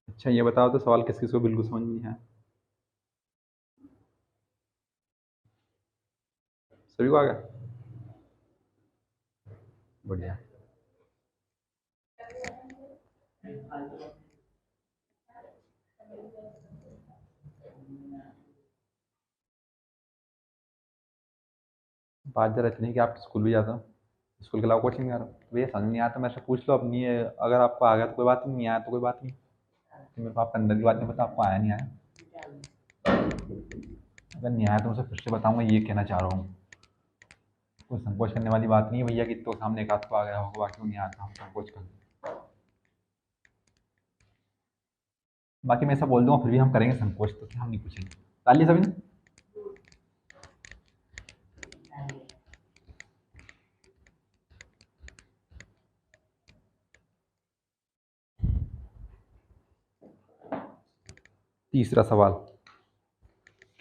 अच्छा ये बताओ तो सवाल किस किस को बिल्कुल समझ में नहीं आया? सभी को आ गया? बढ़िया। बात जरा इतनी कि आप स्कूल भी जाते हो, स्कूल के अलावा कोचिंग नहीं आ रहा हो। भैया समझ नहीं आया तो मेरे से पूछ लो, अब नहीं है अगर आपको आ गया तो कोई बात नहीं, नहीं आया तो कोई बात नहीं। तो मेरे को आपका अंदर की बात नहीं पता, आपको आया नहीं आया। अगर नहीं आया तो मुझसे फिर से बताऊंगा, ये कहना चाह रहा हूँ। कोई संकोच करने वाली बात नहीं है भैया कि तो सामने एक आध को आ गया होगा, बाकी को नहीं आता, हम संकोच कर। बाकी मैं ऐसा बोल दूंगा फिर भी हम करेंगे संकोच, तो हम नहीं पूछेंगे। ताली सभी ने। तीसरा सवाल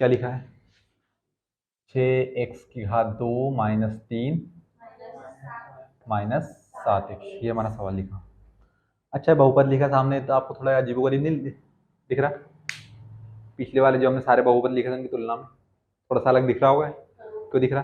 क्या लिखा है? 6x² -3 -7x, ये हमारा सवाल लिखा। अच्छा बहुपद लिखा सामने तो आपको थोड़ा अजीबोगरीब नहीं दिख रहा? पिछले वाले जो हमने सारे बहुपद लिखे थे उनकी तुलना में थोड़ा सा अलग दिख रहा होगा। क्यों दिख रहा?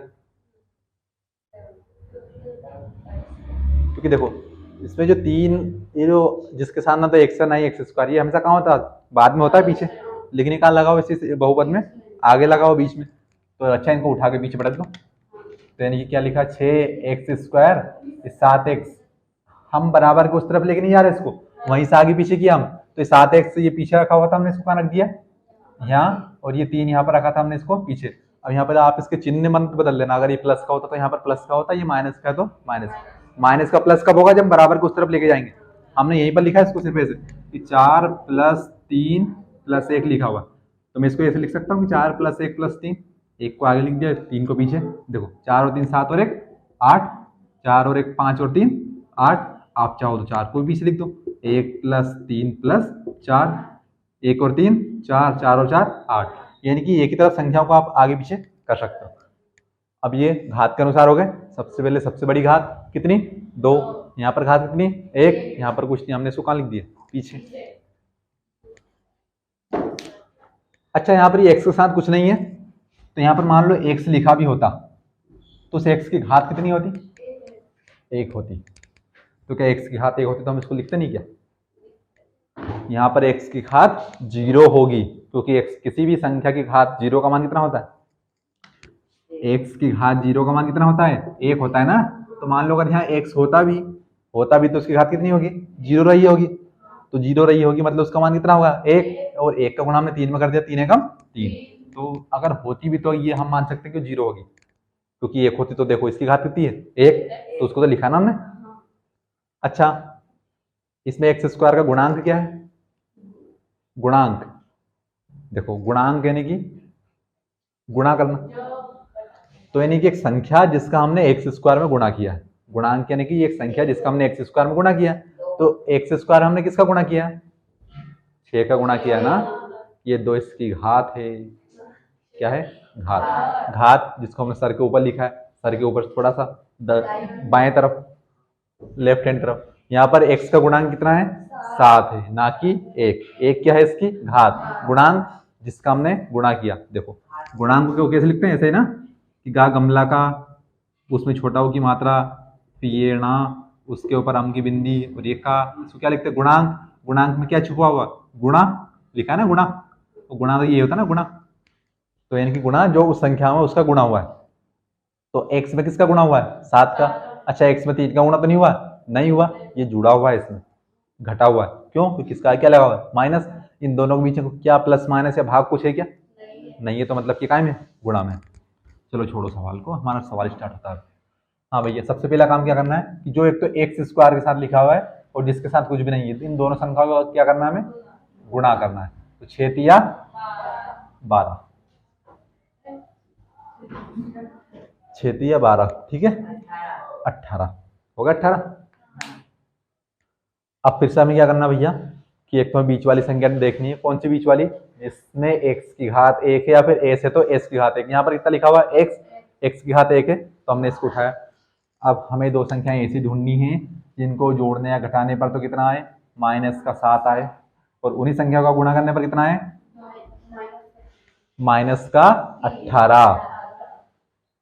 क्योंकि देखो इसमें जो 3, ये जो जिसके साथ ना तो एक्स ना ही x², ये हमेशा कहाँ होता है? बाद में होता है पीछे, लेकिन ये कहाँ लगाओ इसी बहुपद में? आगे लगाओ बीच में। तो अच्छा इनको उठा के पीछे पलट दो। तो यानी कि क्या लिखा? 6x², 7x। हम बराबर के उस तरफ लेके नहीं जा रहे इसको, वहीं से आगे पीछे किया हम। तो 7x ये पीछे रखा हुआ था, हमने इसको कहाँ रख दिया? यहाँ। और ये 3 यहाँ पर रखा था हमने इसको पीछे। अब यहाँ पर आप इसके चिन्ह मंत्र बदल लेना, अगर ये प्लस का होता तो यहाँ पर प्लस का होता, ये माइनस का है तो माइनस। माइनस का प्लस कब होगा? जब बराबर को उस तरफ लेके जाएंगे। हमने यहीं पर लिखा है इसको सिर्फ ऐसे कि 4 + 3 + 1 लिखा हुआ। तो मैं इसको ऐसे लिख सकता हूँ कि 4 + 1 + 3, 1 को आगे लिख दिया, 3 को पीछे। देखो 4 और 3 7 और 1 8, 4 और 1 5 और 3 8। आप चाहो तो 4 को भी पीछे लिख दो, 1 + 3 + 4, 1 और 3 4, 4 और 4 8। यानी कि एक ही तरफ संख्याओं को आप आगे पीछे कर सकते हो। अब ये घात के अनुसार हो गए। सबसे पहले सबसे बड़ी घात कितनी? 2। यहाँ पर घात कितनी? 1। यहाँ पर कुछ नहीं, हमने इसको कहाँ लिख दिया? पीछे। अच्छा यहाँ पर ये x के साथ कुछ नहीं है, तो यहाँ पर मान लो x लिखा भी होता तो उस x की घात कितनी होती? 1 होती। तो क्या x की घात 1 होती तो हम इसको लिखते नहीं क्या? यहाँ पर x की घात 0 होगी, क्योंकि x किसी भी संख्या की घात 0 का मान कितना होता है? x की घात 0 का मान कितना होता है? 1 होता है ना। तो मान लो अगर यहाँ x होता भी तो उसकी घात कितनी होगी? 0 रही होगी। तो 0 रही होगी मतलब उसका मान कितना होगा? 1। और 1 का गुणा हमने 3 में कर दिया, 3 एकम 3। तो अगर होती भी तो ये हम मान सकते हैं कि 0 होगी, क्योंकि 1 होती तो देखो इसकी घात कितनी है 1, तो उसको तो लिखा ना हमने। अच्छा, इसमें एक्स स्क्वायर का गुणांक क्या है? गुणांक देखो, गुणांक यानी कि गुणा करना, तो यानी कि एक संख्या जिसका हमने एक्स स्क्वायर में गुणा किया है। गुणांक यानी कि एक संख्या जिसका हमने एक्स स्क्वायर में गुणा किया, तो एक्स स्क्वायर हमने किसका गुणा किया? 6 का गुणा किया ना। ये 2 इसकी घात है, क्या है? घात। घात जिसको हमने सर के ऊपर लिखा है, सर के ऊपर थोड़ा सा बाएं तरफ, लेफ्ट हैंड तरफ। यहाँ पर x का गुणांक कितना है? 7 है, ना कि 1। 1 क्या है? इसकी घात। गुणांक जिसका हमने गुणा किया। देखो गुणांक को कैसे लिखते हैं? ऐसे ही ना, कि गा गमला का, उसमें छोटा ओ की मात्रा, पिएणा, उसके ऊपर अम की बिंदी, और ये का, इसको क्या लिखते हैं? गुणांक। गुणांक में क्या छुपा हुआ? गुणा लिखा है ना, गुणा। तो गुणा तो ये होता है ना, गुणा। तो यानी कि गुणा जो उस संख्या में उसका गुणा हुआ है। तो x में किसका गुणा हुआ है? 7 का। अच्छा, x में 3 का गुणा तो नहीं हुआ? नहीं हुआ, ये जुड़ा हुआ है, इसमें घटा हुआ है। क्यों? क्योंकि इसका क्या लगा हुआ है? माइनस। इन दोनों के बीच में क्या प्लस माइनस या भाग कुछ है क्या? नहीं है, तो मतलब कि काय में? गुणा में। चलो छोड़ो सवाल को, हमारा सवाल स्टार्ट होता है। हाँ भैया, सबसे पहला काम क्या करना है कि जो एक तो एक्स स्क्वायर के साथ लिखा हुआ है और जिसके साथ कुछ भी नहीं है, तो इन दोनों संख्याओं का क्या करना है? हमें गुणा करना है। तो 6 तिया 12, 6 तिया 12, ठीक है, 18 होगा। 18। अब फिर से हमें क्या करना भैया कि एक तो बीच वाली संख्या देखनी है। कौन सी बीच वाली? जिसमें x की घात 1 है या फिर s है तो s की घात 1। यहाँ पर कितना लिखा हुआ है? x की घात 1 है, तो हमने इसको उठाया। अब हमें दो संख्याएं ऐसी ढूंढनी है जिनको जोड़ने या घटाने पर तो कितना आए? माइनस का 7 आए, और उन्हीं संख्याओं का गुणा करने पर कितना आए? माइनस का 18।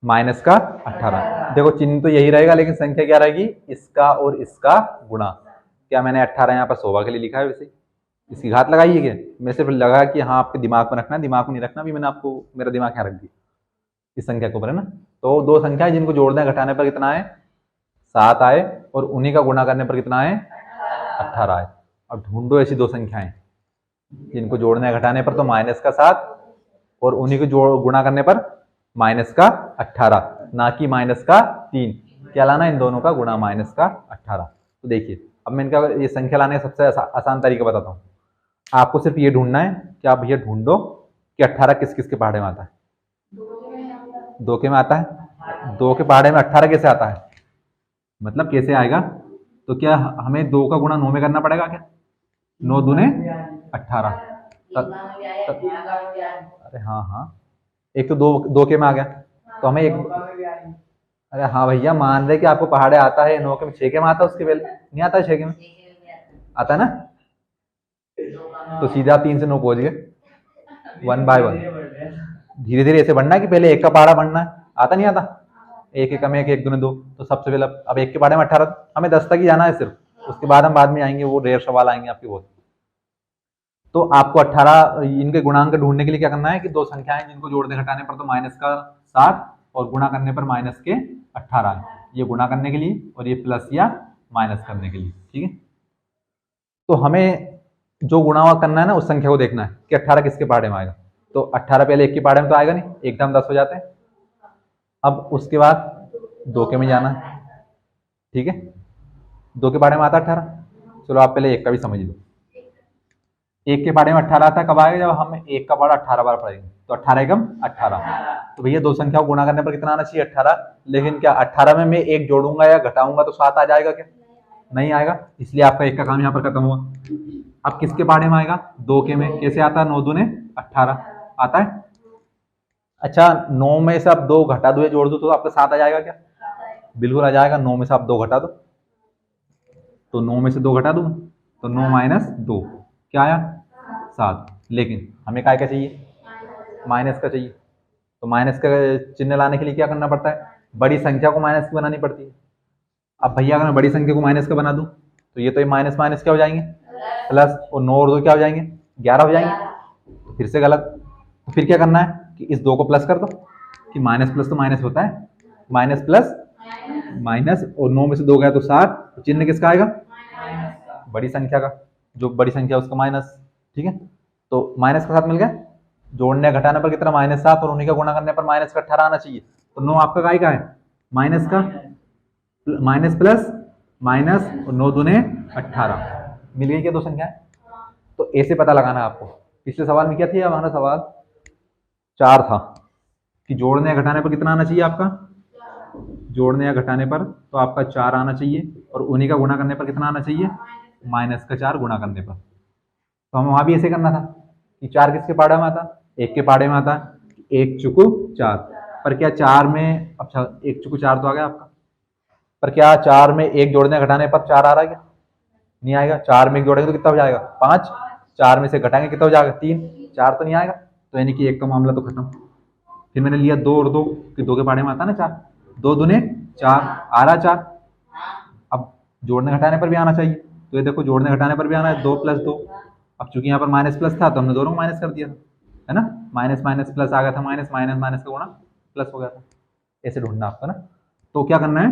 माइनस का 18। देखो चिन्ह तो यही रहेगा, लेकिन संख्या क्या रहेगी? इसका और इसका गुणा। क्या मैंने 18 यहाँ पर शोभा के लिए लिखा है? वैसे इसकी घात लगाई है क्या? मैं सिर्फ लगा कि हाँ आपके दिमाग में रखना है, दिमाग में नहीं रखना भी। मैंने आपको मेरा दिमाग यहाँ रख दिया इस संख्या के ऊपर, है ना। तो दो संख्या है जिनको जोड़ने घटाने पर कितना आए? 7 आए, और उन्हीं का गुणा करने पर कितना आए? 18 आए। अब ढूंढो ऐसी दो संख्याएं जिनको जोड़ने घटाने पर तो माइनस का 7 और उन्हीं को जोड़ गुणा करने पर माइनस का 18, ना कि माइनस का 3। क्या लाना? इन दोनों का गुणा, माइनस का 18। तो देखिए, अब मैं इनका ये संख्या लाने का सबसे आसान तरीका बताता हूँ। आपको सिर्फ ये ढूंढना है कि आप भैया ढूंढो कि 18 किस किस के पहाड़े में आता है। 2 के में आता है। 2 के पहाड़े में 18 कैसे आता है? मतलब कैसे आएगा? तो क्या हमें 2 का गुणा 9 में करना पड़ेगा क्या? 9 दूने 18। अरे हाँ हाँ, एक तो 2 के में आ गया, तो हमें एक, अरे हाँ भैया मान रहे कि आपको पहाड़े आता है। 9 के में 6 के में आता है, उसके पहले नहीं आता है। 6 के में आता है ना, तो सीधा 3 से 9 पहुंच गए 1 बाय 1। धीरे धीरे ऐसे बढ़ना है कि पहले 1 का पहाड़ा बढ़ना है। आता नहीं आता? 1 एकम 1, 1 दूने 2, तो सबसे पहले अब 1 के पहाड़े में 18, हमें 10 तक ही जाना है सिर्फ। उसके बाद हम बाद में आएंगे, वो रेयर सवाल आएंगे आपके बहुत। तो आपको 18 इनके गुणांक ढूंढने के लिए क्या करना है कि दो संख्याएं जिनको जोड़ने घटाने पर तो माइनस का 7 और गुणा करने पर माइनस के 18, ये गुणा करने के लिए और ये प्लस या माइनस करने के लिए, ठीक है। तो हमें जो गुणा हुआ करना है ना, उस संख्या को देखना है कि 18 किसके पहाड़े में आएगा। तो 18 पहले 1 के पहाड़े में तो आएगा नहीं, 1 दाम 10 हो जाते हैं। अब उसके बाद 2 के में जाना है, ठीक है। 2 के पहाड़े में आता 18। चलो आप पहले 1 का भी समझ लो। 1 के पहाड़े में 18 आता कब आएगा? जब हम 1 का पहाड़ा 18 बार पढ़ेंगे। तो 18 एकम 18। तो भैया दो संख्याओं को गुणा करने पर कितना आना चाहिए? 18। लेकिन क्या 18 में मैं 1 जोड़ूंगा या घटाऊंगा तो 7 आ जाएगा क्या? नहीं आएगा, इसलिए आपका 1 का काम यहाँ पर खत्म हुआ। अब किसके पहाड़े में आएगा? 2 के में। कैसे आता है? 9 दूने 18 आता है। अच्छा, 9 में से आप 2 घटा दो या जोड़ दो तो आपका 7 आ जाएगा क्या? बिल्कुल आ जाएगा। 9 में से आप 2 घटा दो, तो 9 में से 2 घटा दूंगा तो 9 माइनस 2 क्या आया? 7। लेकिन हमें क्या चाहिए? माइनस का चाहिए। तो माइनस का चिन्ह लाने के लिए क्या करना पड़ता है? बड़ी संख्या को माइनस की बनानी पड़ती है। अब भैया अगर मैं बड़ी संख्या को माइनस का बना दूं तो ये तो ये माइनस माइनस क्या हो जाएंगे? प्लस, और 9 और 2 क्या हो जाएंगे? 11 हो जाएंगे। तो फिर से गलत। तो फिर क्या करना है कि इस 2 को प्लस कर दो, कि माइनस प्लस तो माइनस होता है, माइनस प्लस माइनस, और 9 में से 2 गया तो 7। तो चिन्ह किसका आएगा? बड़ी संख्या का। जो बड़ी संख्या उसका माइनस, ठीक है। तो माइनस का साथ मिल गया, जोड़ने या घटाने पर कितना -7 और उन्हीं का गुणा करने पर -18 आना चाहिए। तो 9 आपका काय का है माइनस का, माइनस प्लस माइनस और 9 दूने 18, मिल गई क्या दो संख्याएं। तो ऐसे पता लगाना है आपको। पिछले सवाल में क्या थी हमारा सवाल 4 था कि जोड़ने या घटाने पर कितना आना चाहिए आपका, जोड़ने या घटाने पर तो आपका 4 आना चाहिए और उन्हीं का गुणा करने पर कितना आना चाहिए -4 गुणा करने पर। तो हमें वहां भी ऐसे करना था कि 4 किसके पाड़े में आता, 1 के पाड़े में आता, 1 चुकू 4, पर क्या 4 में, अच्छा 1 चुकू 4 तो आ गया आपका, पर क्या 4 में 1 जोड़ने घटाने पर 4 आ रहा है क्या, नहीं आएगा। 4 में 1 जोड़ेंगे तो कितना हो जाएगा 5, 4 में से घटाएंगे कितना हो जाएगा 3, 4 तो नहीं आएगा। तो यानी कि 1 का मामला तो खत्म। फिर मैंने लिया 2 और 2 कि 2 के पाड़े में आता ना 4, 2 दूने 4 आ रहा 4। अब जोड़ने घटाने पर भी आना चाहिए, तो ये देखो जोड़ने घटाने पर भी आना है 2 + 2। अब चूंकि यहाँ पर माइनस प्लस था तो हमने दोनों को माइनस कर दिया था, है ना, माइनस माइनस प्लस आ गया था, माइनस माइनस माइनस का गुणा प्लस हो गया था। ऐसे ढूंढना आपका ना। तो क्या करना है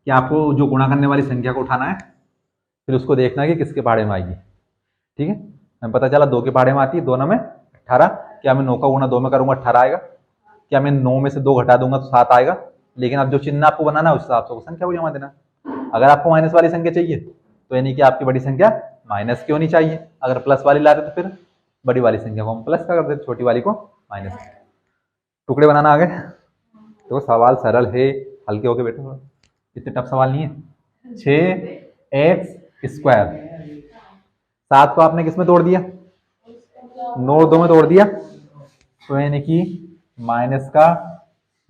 कि आपको जो गुणा करने वाली संख्या को उठाना है, फिर उसको देखना है कि किसके पाड़े में आएगी। ठीक है, हमें पता चला 2 के पाड़े में आती है, 2 में 18। क्या मैं 9 का गुणा 2 में करूंगा 18 आएगा, क्या मैं 9 में से 2 घटा दूंगा तो 7 आएगा। लेकिन अब जो चिन्ह आपको बनाना है उस हिसाब से संख्या को जमा देना। अगर आपको माइनस वाली संख्या चाहिए तो यानी कि आपकी बड़ी संख्या माइनस की होनी चाहिए, अगर प्लस वाली लाते तो फिर बड़ी वाली संख्या को हम प्लस का कर देते, छोटी वाली को माइनस। टुकड़े बनाना आ गए। तो सवाल सरल है, हल्के होके बैठो, इतने टफ सवाल नहीं है। 6x², 7 को आपने किसमें तोड़ दिया 9 2 में तोड़ दिया, तो यानी कि माइनस का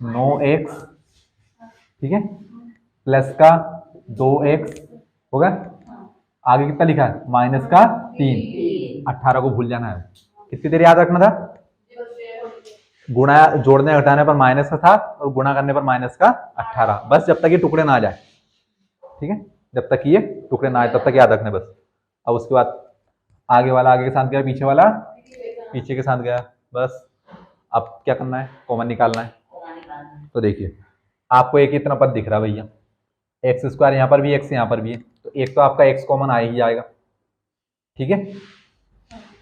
9x, ठीक है, प्लस का 2x होगा। आगे कितना लिखा है माइनस का 3, 18 को भूल जाना है। कितनी देर याद रखना था, गुणा जोड़ने घटाने पर माइनस का था और गुणा करने पर माइनस का 18, बस जब तक ये टुकड़े ना आ जाए। ठीक है, जब तक ये टुकड़े ना आए तब तक याद रखने बस। अब उसके बाद आगे वाला आगे के साथ गया, पीछे वाला पीछे के साथ गया, बस। अब क्या करना है, कॉमन निकालना है। तो देखिए आपको एक इतना पद दिख रहा है भैया, x² यहाँ पर भी x यहाँ पर भी है, तो एक तो आपका x कॉमन आ ही जाएगा। ठीक है,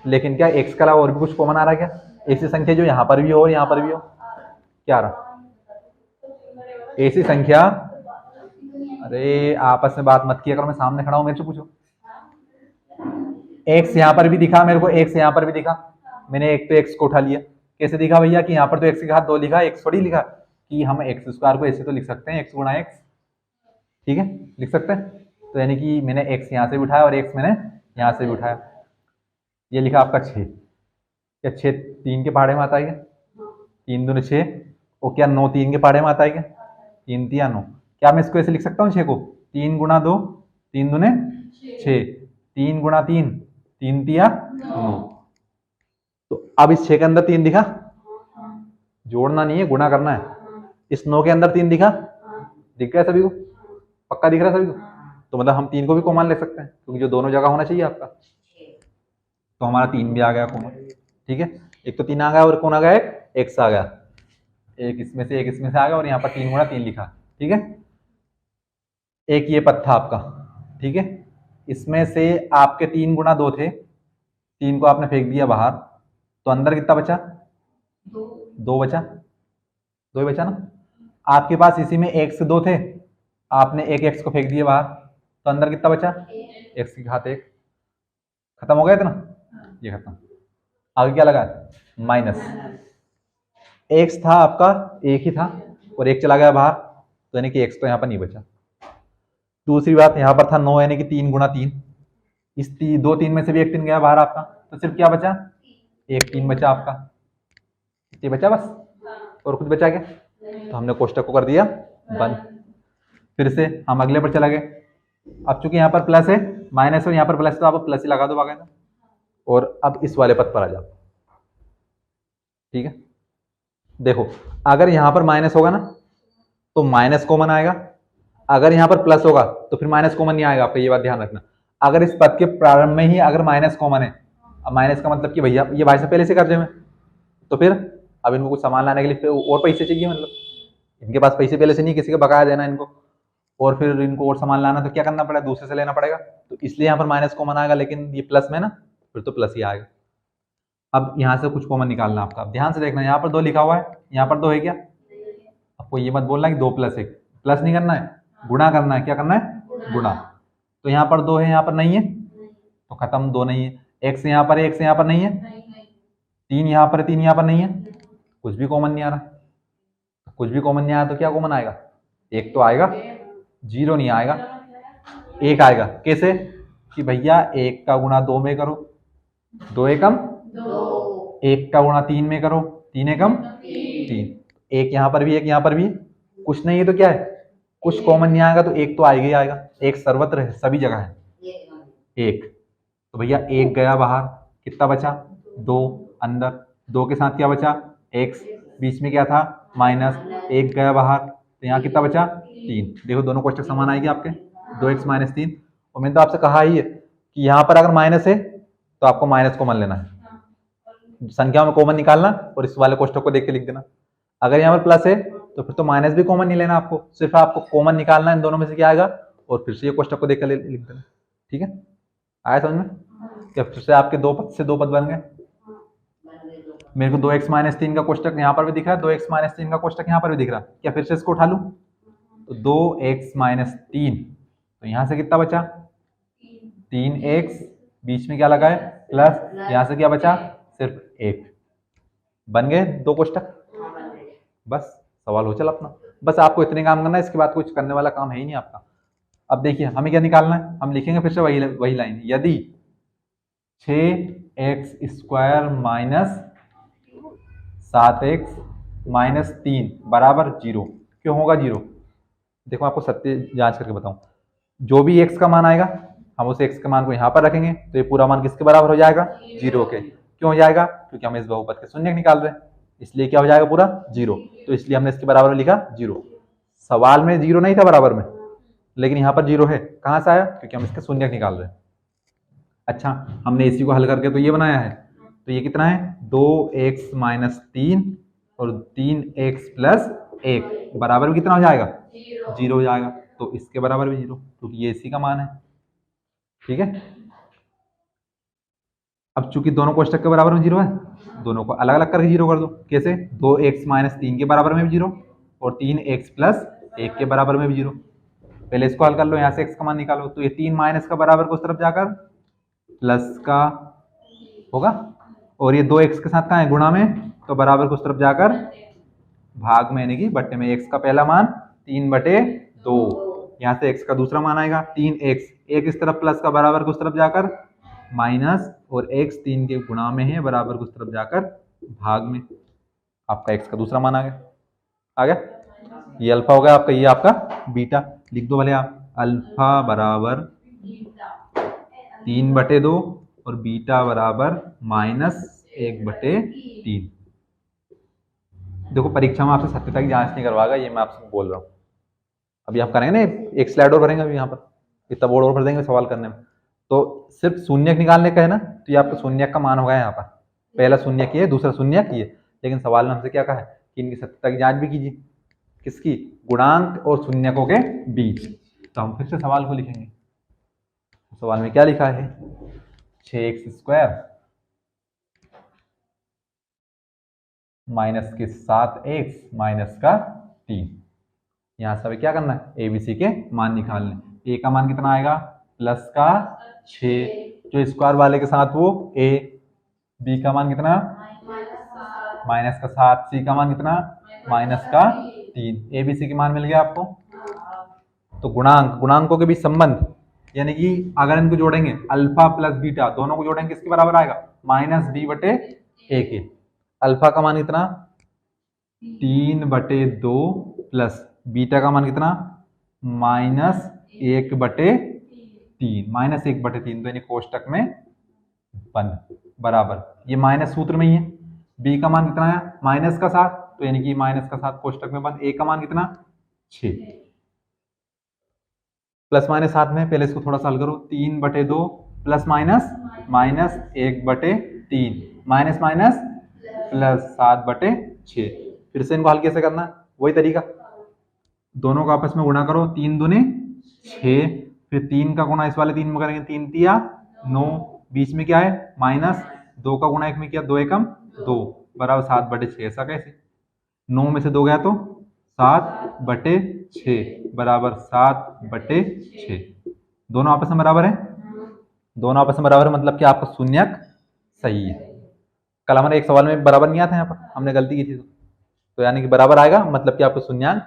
लेकिन क्या x के अलावा और भी कुछ कॉमन आ रहा है क्या, ऐसी संख्या जो यहाँ पर भी हो और यहाँ पर भी हो, क्या आ रहा ऐसी संख्या। अरे आपस में बात मत किया करो, मैं सामने खड़ा हूं, मेरे से पूछो। x यहाँ पर भी दिखा मेरे को, x यहाँ पर भी दिखा, मैंने एक तो x को उठा लिया। कैसे दिखा भैया कि यहाँ पर तो x के घात 2 लिखा, x थोड़ी लिखा, कि हम x² को ऐसे तो लिख सकते हैं x गुणा x, ठीक है लिख सकते हैं। तो यानी कि मैंने x यहाँ से भी उठाया और x मैंने यहाँ से भी उठाया। ये लिखा आपका 6, क्या 6 3 के पहाड़े में आता है क्या, 3 दूने 6, और क्या 9 3 के पहाड़े में आता है क्या, 3 3 9। क्या मैं इसको ऐसे लिख सकता हूँ 6 को 3 गुणा 2 3 दूने 6, 3 गुणा 3 3 3 9। तो अब इस 6 के अंदर 3 दिखा, जोड़ना नहीं है गुणा करना है। इस 9 के अंदर 3 दिखा, दिख गया सभी को, पक्का दिख रहा है सभी को। तो मतलब हम 3 को भी कॉमन ले सकते हैं क्योंकि जो दोनों जगह होना चाहिए आपका। तो हमारा 3 भी आ गया कॉमन। ठीक है, एक तो 3 आ गया और कौन आ गया, एक x आ गया, एक इसमें से आ गया और यहाँ पर 3 गुणा 3 लिखा। ठीक है, एक ये पद था आपका। ठीक है, इसमें से आपके 3 गुणा 2 थे, 3 को आपने फेंक दिया बाहर, तो अंदर कितना बचा 2 बचा, 2 ही बचा ना। आपके पास इसी में x 2 थे, आपने एक x को फेंक दिया बाहर, तो अंदर कितना बचा x की घात 1। खत्म हो गया इतना, ये खत्म। आगे क्या लगा माइनस, x था आपका एक ही था और एक चला गया बाहर, तो यानी कि x तो यहाँ पर नहीं बचा। दूसरी बात यहाँ पर था 9 यानी कि 3 गुणा 3, इस 2 3 में से भी एक 3 गया बाहर आपका, तो सिर्फ क्या बचा एक 3 बचा आपका, ये बचा बस, और कुछ बचा क्या। तो हमने कोष्टक को कर दिया बंद। फिर से हम अगले पर चला गए। अब चूंकि यहाँ पर प्लस है माइनस और यहाँ पर प्लस, तो आप प्लस ही लगा दो बाकायदा, और अब इस वाले पद पर आ जाओ। ठीक है, देखो अगर यहाँ पर माइनस होगा ना तो माइनस कॉमन आएगा, अगर यहाँ पर प्लस होगा तो फिर माइनस कॉमन नहीं आएगा आपका, ये बात ध्यान रखना। अगर इस पद के प्रारंभ में ही अगर माइनस कॉमन है, अब माइनस का मतलब कि भैया ये भाई से पहले से कर्जे में, तो फिर अब इनको कुछ सामान लाने के लिए और पैसे चाहिए, मतलब इनके पास पैसे पहले से नहीं, किसी का बकाया देना इनको, और फिर इनको और सामान लाना, तो क्या करना पड़ेगा दूसरे से लेना पड़ेगा, तो इसलिए यहाँ पर माइनस कॉमन आएगा। लेकिन ये प्लस में ना, फिर तो प्लस ही आएगा। अब यहाँ से कुछ कॉमन निकालना आपका, ध्यान से देखना, यहाँ पर 2 लिखा हुआ है, यहाँ पर 2 है क्या? आपको ये मत बोलना कि 2 + 1, प्लस नहीं करना है, गुणा करना है। क्या करना है? गुणा। तो यहाँ पर 2 है, यहाँ पर नहीं है, तो खत्म, 2 नहीं है। x यहाँ पर है, x यहाँ पर नहीं है, 3 यहाँ पर है, 3 यहाँ पर नहीं है, कुछ भी कॉमन नहीं आ रहा। कुछ भी कॉमन नहीं आया तो क्या कॉमन आएगा? 1 तो आएगा, 0 नहीं आएगा, 1 आएगा। कैसे? कि भैया 1 का गुणा 2 में करो, 2 एकम 2, 1 का गुणा 3 में करो, 3 एकम 3। 1 यहाँ पर भी, 1 यहाँ पर भी, कुछ नहीं है तो क्या है? कुछ कॉमन नहीं आएगा तो 1 तो आएगा ही आएगा। 1 सर्वत्र है, सभी जगह है 1। तो भैया 1 गया बाहर, कितना बचा? 2 अंदर, 2 के साथ क्या बचा? x, बीच में क्या था? माइनस, 1 गया बाहर, तो यहाँ कितना बचा? 3। देखो दोनों कोष्टक समान आएंगे आपके, 2x - 3। और मैंने तो आपसे कहा ही है कि यहाँ पर अगर माइनस है तो आपको माइनस कॉमन लेना है, संख्या में कॉमन निकालना और इस वाले कोष्टक को देख के लिख देना। अगर यहाँ पर प्लस है तो फिर तो माइनस भी कॉमन नहीं लेना आपको, सिर्फ आपको कॉमन निकालना है, इन दोनों में से क्या आएगा, और फिर से ये कोष्टक को देख कर लिख देना। ठीक है, आया समझ में? क्या फिर से आपके 2 पद से 2 पद बन गए? मेरे को 2x - 3 का कोष्टक यहाँ पर भी दिख रहा है, 2x - 3 का कोष्टक यहाँ पर भी दिख रहा है। क्या फिर से इसको उठा लूं? तो 2x - 3, तो यहाँ से कितना बचा? 3x, बीच में क्या लगा है? प्लस, यहाँ से क्या बचा? सिर्फ 1। बन गए 2 कोष्टक। बस सवाल हो चला अपना। बस आपको इतने काम करना है, इसके बाद कुछ करने वाला काम है ही नहीं आपका। अब देखिए हमें क्या निकालना है, हम लिखेंगे फिर से वही लाइन, यदि 6x² - 7x - 3 बराबर 0। क्यों होगा 0? देखो आपको सत्य जांच करके बताऊं, जो भी x का मान आएगा हम उस x के मान को यहाँ पर रखेंगे तो ये पूरा मान किसके बराबर हो जाएगा? 0 के। क्यों हो जाएगा? क्योंकि हम इस बहुपद के शून्य निकाल रहे हैं, इसलिए क्या हो जाएगा? पूरा 0। तो इसलिए हमने इसके बराबर में लिखा 0। सवाल में 0 नहीं था बराबर में, लेकिन यहाँ पर 0 है। कहाँ से आया? क्योंकि हम इसके शून्य निकाल रहे हैं। अच्छा, हमने इसी को हल करके तो ये बनाया है, तो ये कितना है? 2x - 3 और 3x + 1 बराबर कितना हो जाएगा? 0 हो जाएगा। तो इसके बराबर भी 0, क्योंकि ये इसी का मान है। ठीक है, अब चूंकि दोनों कोष्टक के बराबर में 0 है, दोनों को अलग अलग करके 0 कर दो। कैसे? 2x - 3 के बराबर में भी 0 और 3x + 1 के बराबर में भी 0। पहले इसको हल कर लो, यहाँ से x का मान निकालो, तो ये 3 माइनस का बराबर को उस तरफ जाकर प्लस का होगा, और ये 2x के साथ कहाँ है? गुणा में, तो बराबर को उस तरफ जाकर भाग में, यानी कि बट्टे में। x का पहला मान 3/2, यहाँ से x का दूसरा मान आएगा 3x, 1 इस तरफ प्लस का, बराबर को उस तरफ जाकर माइनस, और x 3 के गुणा में है, बराबर को उस तरफ जाकर भाग में। आपका x का दूसरा मान आ गया। आ गया? ये अल्फा हो गया आपका, ये आपका बीटा। लिख दो भले आप, अल्फा बराबर 3/2 और बीटा बराबर -1/3। देखो परीक्षा में आपसे सत्यता की जांच नहीं करवाएगा, ये मैं आपसे बोल रहा हूँ। अभी आप करेंगे ना, एक स्लाइड और भरेंगे अभी यहाँ पर, इतना बोर्ड और भर देंगे सवाल करने में। तो सिर्फ शून्यक निकालने का है ना, तो ये आपका शून्यक का मान होगा यहाँ पर। पहला शून्यक ये, दूसरा शून्यक ये। लेकिन सवाल में हमसे क्या कहा है कि इनकी सत्यता की जांच भी कीजिए। किसकी? गुणांक और शून्यकों के बीच। तो हम फिर से सवाल को लिखेंगे। सवाल में क्या लिखा है? 6x² माइनस के 7x माइनस का 3। यहाँ से क्या करना है? एबीसी के मान निकालने। ए का मान कितना आएगा? प्लस का 6, जो स्क्वायर वाले के साथ वो a। बी का मान कितना? माइनस का 7। सी का मान कितना? माइनस का 3। ए बी सी के मान मिल गया आपको। तो गुणांकों के बीच संबंध, यानी कि अगर इनको जोड़ेंगे अल्फा प्लस बीटा, दोनों को जोड़ेंगे किसके बराबर आएगा? -b/a के। अल्फा का मान कितना? 3/2 प्लस बीटा का मान कितना? -1/3। -1/3, तो यानी कोष्टक में बंद, बराबर। ये माइनस सूत्र में ही है। बी का मान कितना है? माइनस का 7, तो यानी कि माइनस का 7 कोष्टक में बंद। ए का मान कितना? 6। प्लस माइनस 7 में पहले इसको थोड़ा सा हल करो। 3/2 plus minus -1/3, minus minus plus 7/6। फिर से इनको हल कैसे करना है? वही तरीका, दोनों को आपस में गुणा करो। 3 दूने 6, फिर 3 का गुणा इस वाले 3 में करेंगे, 3 तिया 9, बीच में क्या है? माइनस, 2 का गुणा 1 में किया, 2 एकम 2 बराबर 7/6। ऐसा कैसे? 9 में से 2 गया तो 7/6 बराबर 7/6। दोनों आपस में बराबर है, दोनों आपस में बराबर है, मतलब कि आपका शून्यक सही है। कल हमारे एक सवाल में बराबर नहीं आता यहाँ पर, हमने गलती की थी, तो यानी कि बराबर आएगा, मतलब कि आपका शून्यक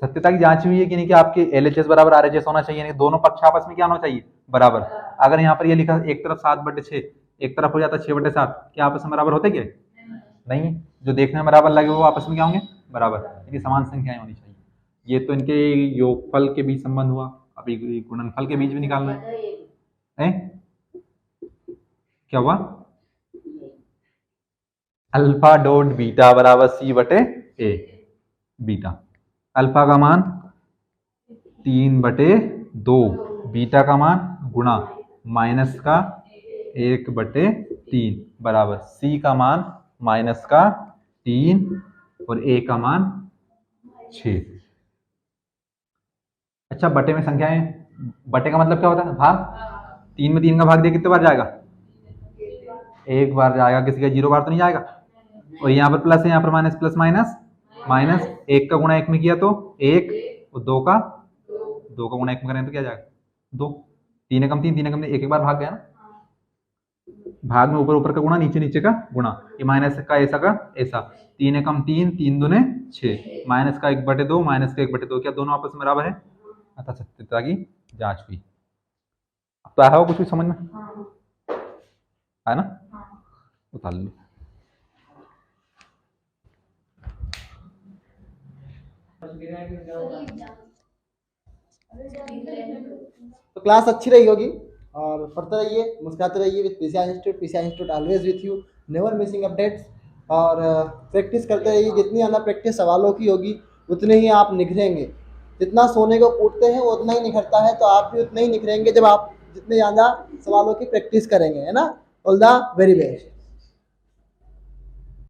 सत्यता की जांच हुई है कि नहीं कि आपके LHS बराबर RHS होना चाहिए, यानी दोनों पक्ष आपस में क्या होना चाहिए, बराबर। अगर यहाँ पर ये लिखा एक तरफ 7/6 एक तरफ हो जाता 6/7, क्या आपस में बराबर होते क्या? नहीं। जो देखने में बराबर लगे वो आपस में क्या होंगे, बराबर, यानी समान संख्याएं होनी चाहिए। ये तो इनके योगफल के बीच संबंध हुआ, अभी गुणनफल के बीच भी निकालना है। क्या हुआ? अल्फा डॉट बीटा बराबर C/A। बीटा अल्फा का मान 3/2, बीटा का मान गुणा माइनस का 1/3 बराबर C का मान -3 और A का मान 6। अच्छा, बटे में संख्याएं, बटे का मतलब क्या होता है, भाग। 3 में 3 का भाग दिया कितने बार जाएगा? एक बार जाएगा। किसी का 0 बार तो नहीं जाएगा। और यहाँ पर प्लस है, यहाँ पर माइनस, प्लस माइनस माइनस। 1 का गुणा 1 में किया तो 1, और 2 का गुणा 1 में करें तो क्या जाएगा, 2। 3 एकम 3, 3 एकम 1 एक बार भाग गया ना। भाग में ऊपर ऊपर का गुणा, नीचे नीचे का गुणा, ये माइनस का ऐसा का ऐसा। 3 एकम 3, 3 दूने 6, माइनस का 1/2, माइनस का 1/2, क्या दोनों आपस में बराबर है? अतः सत्यता की जांच हुई। अब तो आया होगा कुछ भी समझ में, है ना? उतार लो। तो क्लास अच्छी रही होगी, और पढ़ते रहिए, मुस्कुराते रहिए with PCR institute. PCR institute always with you, never missing updates. और प्रैक्टिस करते रहिए, जितनी ज़्यादा प्रैक्टिस सवालों की होगी उतने ही आप निखरेंगे। जितना सोने को कूटते हैं वो उतना ही निखरता है, तो आप भी उतने ही निखरेंगे जब आप जितने ज़्यादा सवालों की प्रैक्टिस करेंगे, है ना। All the very best.